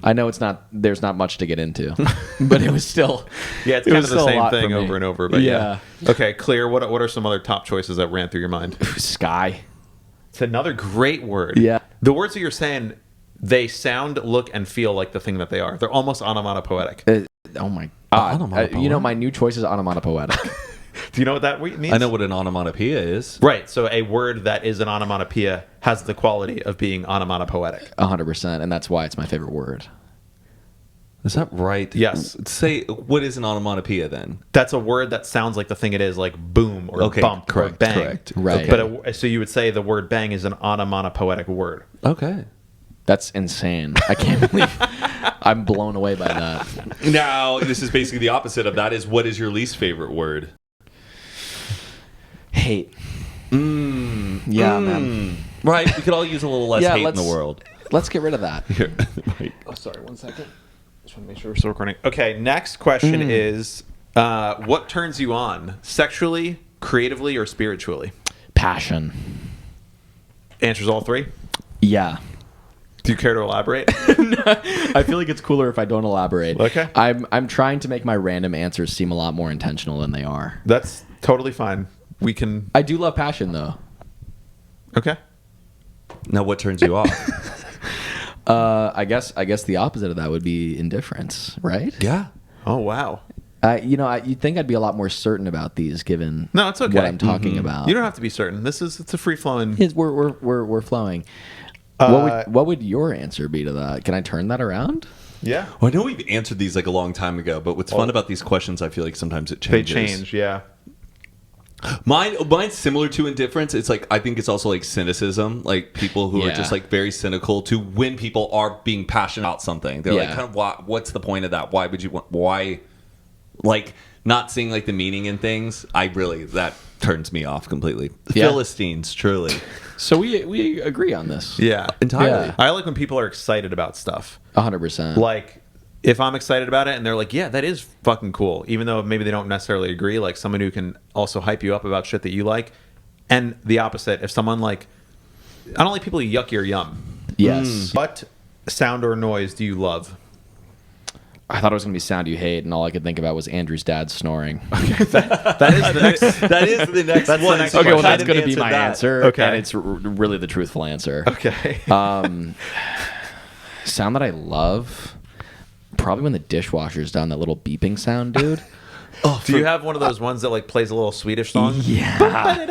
I know there's not much to get into, but it was still. Yeah, it's it kind was of the still a same lot for thing me. over and over. But yeah. Okay, clear. What are some other top choices that ran through your mind? Sky. It's another great word. Yeah. The words that you're saying, they sound, look, and feel like the thing that they are. They're almost onomatopoetic. Oh my god! Onomatopoeia? My new choice is onomatopoetic. Do you know what that means? I know what an onomatopoeia is. Right. So a word that is an onomatopoeia has the quality of being onomatopoetic. 100%, and that's why it's my favorite word. Is that right? Yes. Say, what is an onomatopoeia then? That's a word that sounds like the thing it is, like boom or Okay, bump or correct, bang. correct. Right. But so you would say the word bang is an onomatopoetic word. Okay. That's insane. I can't believe I'm blown away by that. Now, this is basically the opposite of that. Is what is your least favorite word? Hate. Yeah, man. Right. We could all use a little less hate in the world. Let's get rid of that. Here. Right. Oh, sorry, 1 second. Just want to make sure we're still recording. Okay, next question is what turns you on? Sexually, creatively, or spiritually? Passion. Answers all three? Yeah. Do you care to elaborate? I feel like it's cooler if I don't elaborate. Okay. I'm trying to make my random answers seem a lot more intentional than they are. That's totally fine. We can. I do love passion though. Okay. Now, what turns you off? I guess the opposite of that would be indifference, right? Yeah. Oh, wow. You'd think I'd be a lot more certain about these given No, it's okay. what I'm talking about. You don't have to be certain. It's a free flowing. We're flowing. What would your answer be to that? Can I turn that around? Yeah. Well, I know we've answered these like a long time ago, but what's fun about these questions, I feel like sometimes it They changes. change, yeah. Mine's similar to indifference. It's like I think it's also like cynicism, like people who are just like very cynical to when people are being passionate about something. They're like, kind of, what's the point of that? Why would you want? Why, like, not seeing like the meaning in things? That turns me off completely. The Yeah. Philistines, truly. So we agree on this. Yeah, Entirely. Yeah. I like when people are excited about stuff. 100%. Like, if I'm excited about it and they're like, yeah, that is fucking cool, even though maybe they don't necessarily agree, like someone who can also hype you up about shit that you like. And the opposite, if someone like, I don't like people who yuck your yum. Yes. What sound or noise do you love? I thought it was going to be sound you hate, and all I could think about was Andrew's dad snoring. That is the next. That is the next That's the one. next So Okay, you well, that's kind of going to be answered my that. answer. Okay. And it's really the truthful answer. Okay. Sound that I love, probably when the dishwasher's done, that little beeping sound, dude. Do you have one of those ones that like plays a little Swedish song? Yeah. Whatever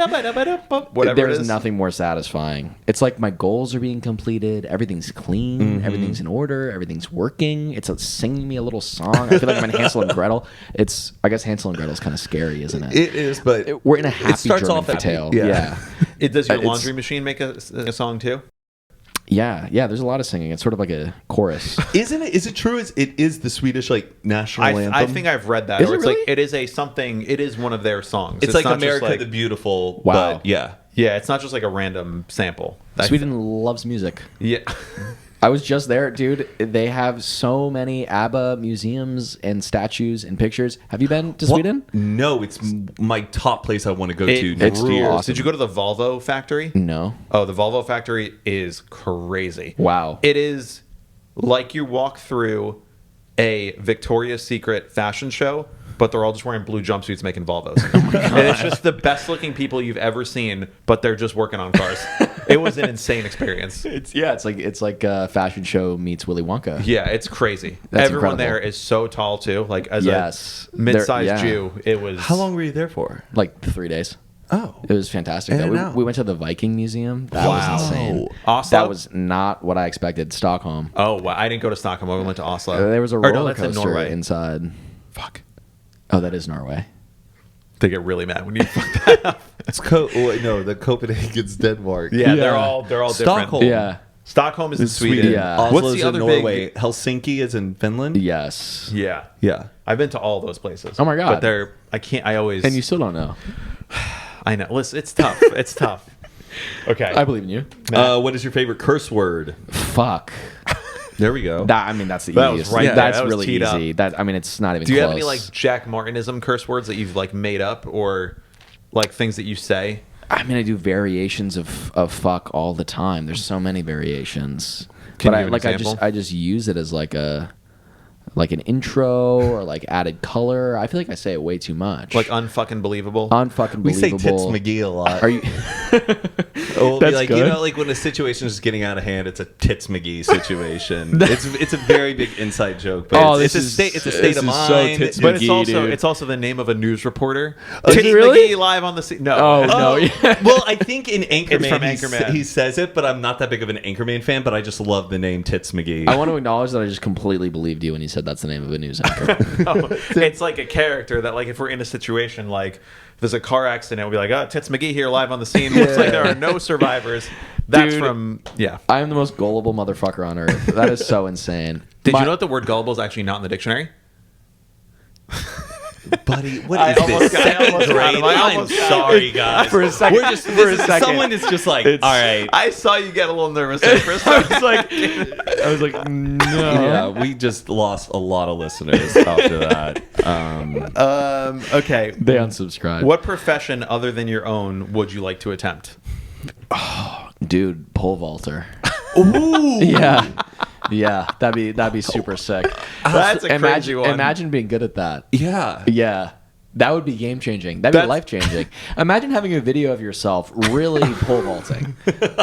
it There's is. nothing more satisfying. It's like my goals are being completed. Everything's clean. Everything's in order. Everything's working. It's singing me a little song. I feel like I'm in Hansel and Gretel. I guess Hansel and Gretel's kind of scary, isn't it? It is, but We're in a happy starts German off happy. tale. Yeah. Does your It's- laundry machine make a song too? Yeah. There's a lot of singing. It's sort of like a chorus. Isn't it? Is it true? It is the Swedish like national anthem? I think I've read that. Is or it it's really? like it is a something. It is one of their songs. it's like not just America like- the Beautiful. Wow. But yeah. Yeah, it's not just like a random sample. Sweden loves music. Yeah. I was just there, dude. They have so many ABBA museums and statues and pictures. Have you been to Sweden? No, it's my top place I want to go to It next rules. year. Awesome. Did you go to the Volvo factory? No. Oh, the Volvo factory is crazy. Wow. It is like you walk through a Victoria's Secret fashion show, but they're all just wearing blue jumpsuits making Volvos. And it's just the best looking people you've ever seen, but they're just working on cars. It was an insane experience. It's like a fashion show meets Willy Wonka. Yeah, it's crazy. That's Everyone incredible. there is so tall too. Like as Yes. a mid-sized They're- yeah. Jew, it was. How long were you there for? Like 3 days. Oh. It was fantastic. In though. and out. We went to the Viking Museum. That Wow. was insane. Oslo? That was not what I expected. Stockholm. Oh, wow. I didn't go to Stockholm. I went to Oslo. There was a Or roller no, that's in coaster Norway. inside. Fuck. Oh, that is Norway. They get really mad when you fuck that up. It's the Copenhagen's Denmark. Yeah, Yeah. they're all Stockholm. different. Yeah. Stockholm is in Sweden. Sweden. Yeah. Oslo's What's the in other Norway. big? Helsinki is in Finland. Yes. Yeah. Yeah. I've been to all those places. Oh my God. But they're I can't I always And you still don't know. I know. Listen, it's tough. It's tough. Okay. I believe in you. What is your favorite curse word? Fuck. There we go. That's the That was easiest. right there. That's That was really teed up. easy. It's not even Do you close. have any like Jack Martinism curse words that you've like made up or like things that you say? I mean, I do variations of fuck all the time. There's so many variations. Can but you give an example? I just use it as like an intro or like added color. I feel like I say it way too much. Like unfucking believable? unfucking we say believable. Tits McGee a lot. Are you? We'll be That's like, good. like when a situation is getting out of hand, it's a Tits McGee situation. it's a very big inside joke, but Oh, it's this a is- state. It's a this state of is so mind. Tits But it's McGee, also dude. it's also the name of a news reporter. Is it Titty really? McGee live on the scene. No. Oh, no. Oh, well, I think in Anchorman, from Anchorman. he says it, but I'm not that big of an Anchorman fan. But I just love the name Tits McGee. I want to acknowledge that I just completely believed you when you said that's the name of a news anchor. No, it's like a character that like if we're in a situation like if there's a car accident, we'll be like, oh, Tits McGee here live on the scene. Looks like there are no survivors. That's Dude. from yeah. I am the most gullible motherfucker on earth. That is so insane. Did you know that the word gullible is actually not in the dictionary? Buddy, what I is almost this? got- I Second almost got grade? him. I I'm almost got sorry, guys. For a second- We're just, for a second. someone is just like, It's- all right. I saw you get a little nervous at first. I was like, no. Yeah, we just lost a lot of listeners after that. okay. They unsubscribed. What profession other than your own would you like to attempt? Dude, pole vaulter. Ooh. Yeah. Yeah, that'd be super sick. That's a crazy one. Imagine being good at that. Yeah. Yeah. That would be game changing. That'd be That's- life changing. Imagine having a video of yourself really pole vaulting,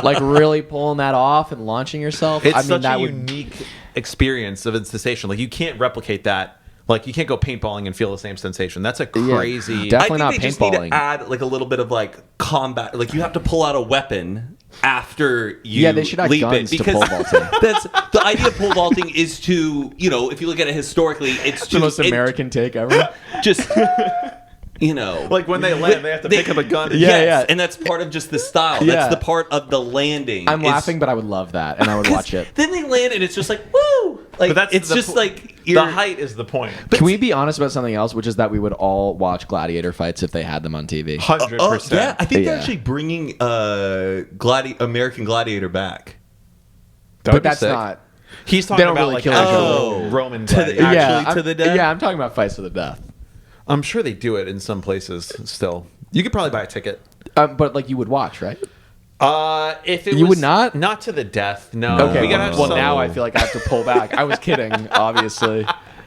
like really pulling that off and launching yourself. It's I mean, such that a would. unique experience of a sensation. Like you can't replicate that. Like you can't go paintballing and feel the same sensation. That's a crazy. Definitely I not think they just need to paintballing. add like a little bit of like combat. Like you have to pull out a weapon after you Yeah, they should add leap guns it to because pole vaulting. that's the idea of pole vaulting is to if you look at it historically, it's the most American take ever. just Like when they land, they have to pick up a gun. Yeah, yes, yeah. and that's part of just the style. Yeah. That's the part of the landing. I'm It's- laughing, but I would love that, and I would watch it. Then they land and it's just like woo. Like, But that's it's the just po- like The height is the point. Can we be honest about something else, which is that we would all watch gladiator fights if they had them on TV? 100%. Yeah, I think they're Yeah. actually bringing American Gladiator back. That would But be that's sick. not. He's They talking don't about really like kill each actual other. Roman To the- gladiators. Actually I'm, to the death? Yeah, I'm talking about fights to the death. I'm sure they do it in some places still. You could probably buy a ticket. But like you would watch, right? If it You was would not? Not to the death. No. Okay. We gotta have Well, some- now I feel like I have to pull back. I was kidding, obviously.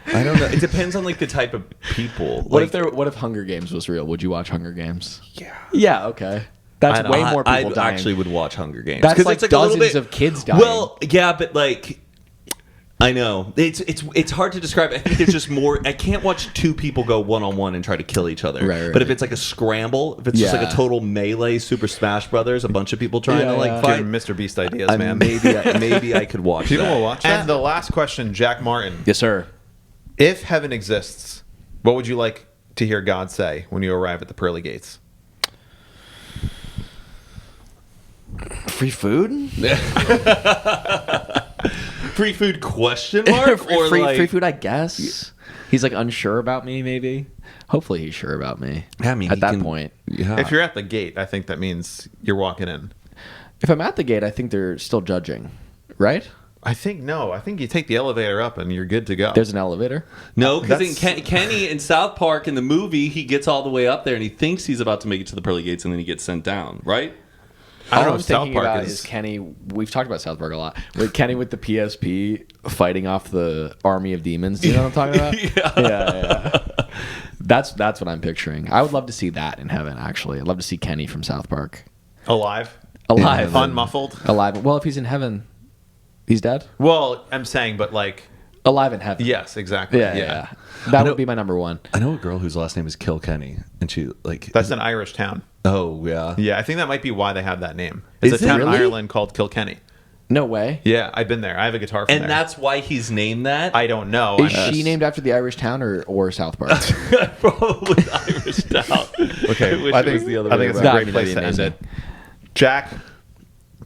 I don't know. It depends on like the type of people. What if Hunger Games was real? Would you watch Hunger Games? Yeah. Yeah. Okay. That's way more people I dying. actually would watch Hunger Games. That's 'Cause like it's a little dozens of kids dying. Well, yeah, but like, I know it's hard to describe. I think there's just more. I can't watch two people go one on one and try to kill each other. Right, but if right. it's like a scramble, if it's just like Yeah. a total melee Super Smash Brothers, a bunch of people trying Yeah, to like yeah. fight, Giving Mr. Beast ideas, man. maybe I could watch. People that. will watch that. And the last question, Jack Martin. Yes, sir. If heaven exists, what would you like to hear God say when you arrive at the pearly gates? Free food? Free food question mark or free, like free food, I guess. He's like unsure about me, maybe. Hopefully he's sure about me. I mean, at he that can- point. Yeah. If you're at the gate, I think that means you're walking in. If I'm at the gate, I think they're still judging, right? I think no. I think you take the elevator up and you're good to go. There's an elevator. No, because in That's- Kenny in South Park in the movie, he gets all the way up there and he thinks he's about to make it to the pearly gates, and then he gets sent down. Right? I don't All know I'm if South thinking Park about is. is Kenny. We've talked about South Park a lot. With Kenny with the PSP fighting off the army of demons. Do you know what I'm talking about? yeah. That's what I'm picturing. I would love to see that in heaven. Actually, I'd love to see Kenny from South Park Alive. alive, Unmuffled. alive. Well, if he's in heaven, he's dead. Well, I'm saying, but like, Alive in heaven. yes, exactly. Yeah. That would be my number one. I know a girl whose last name is Kilkenny, and she like That's an Irish town. oh yeah. Yeah, I think that might be why they have that name. It's Is a it town in really? Ireland called Kilkenny. No way. Yeah, I've been there. I have a guitar from And there. that's why he's named that. I don't know. Is I'm she just- named after the Irish town or South Park? Probably Irish town. Okay, I wish I it think, was the other I way think it's a around. great No, I place mean, to that'd end be it. Jack,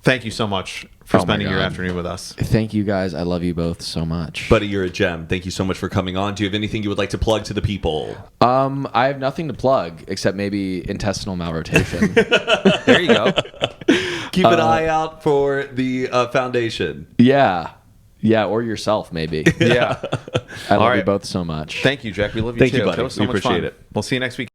thank you so much for Oh my spending your God. afternoon with us. Thank you guys. I love you both so much. Buddy, you're a gem. Thank you so much for coming on. Do you have anything you would like to plug to the people? I have nothing to plug except maybe intestinal malrotation. There you go. Keep an eye out for the foundation. Yeah, or yourself maybe. Yeah. I love you right. both so much. Thank you, Jack. We love you Thank too. you, buddy. That was so We much appreciate fun. it. We'll see you next week.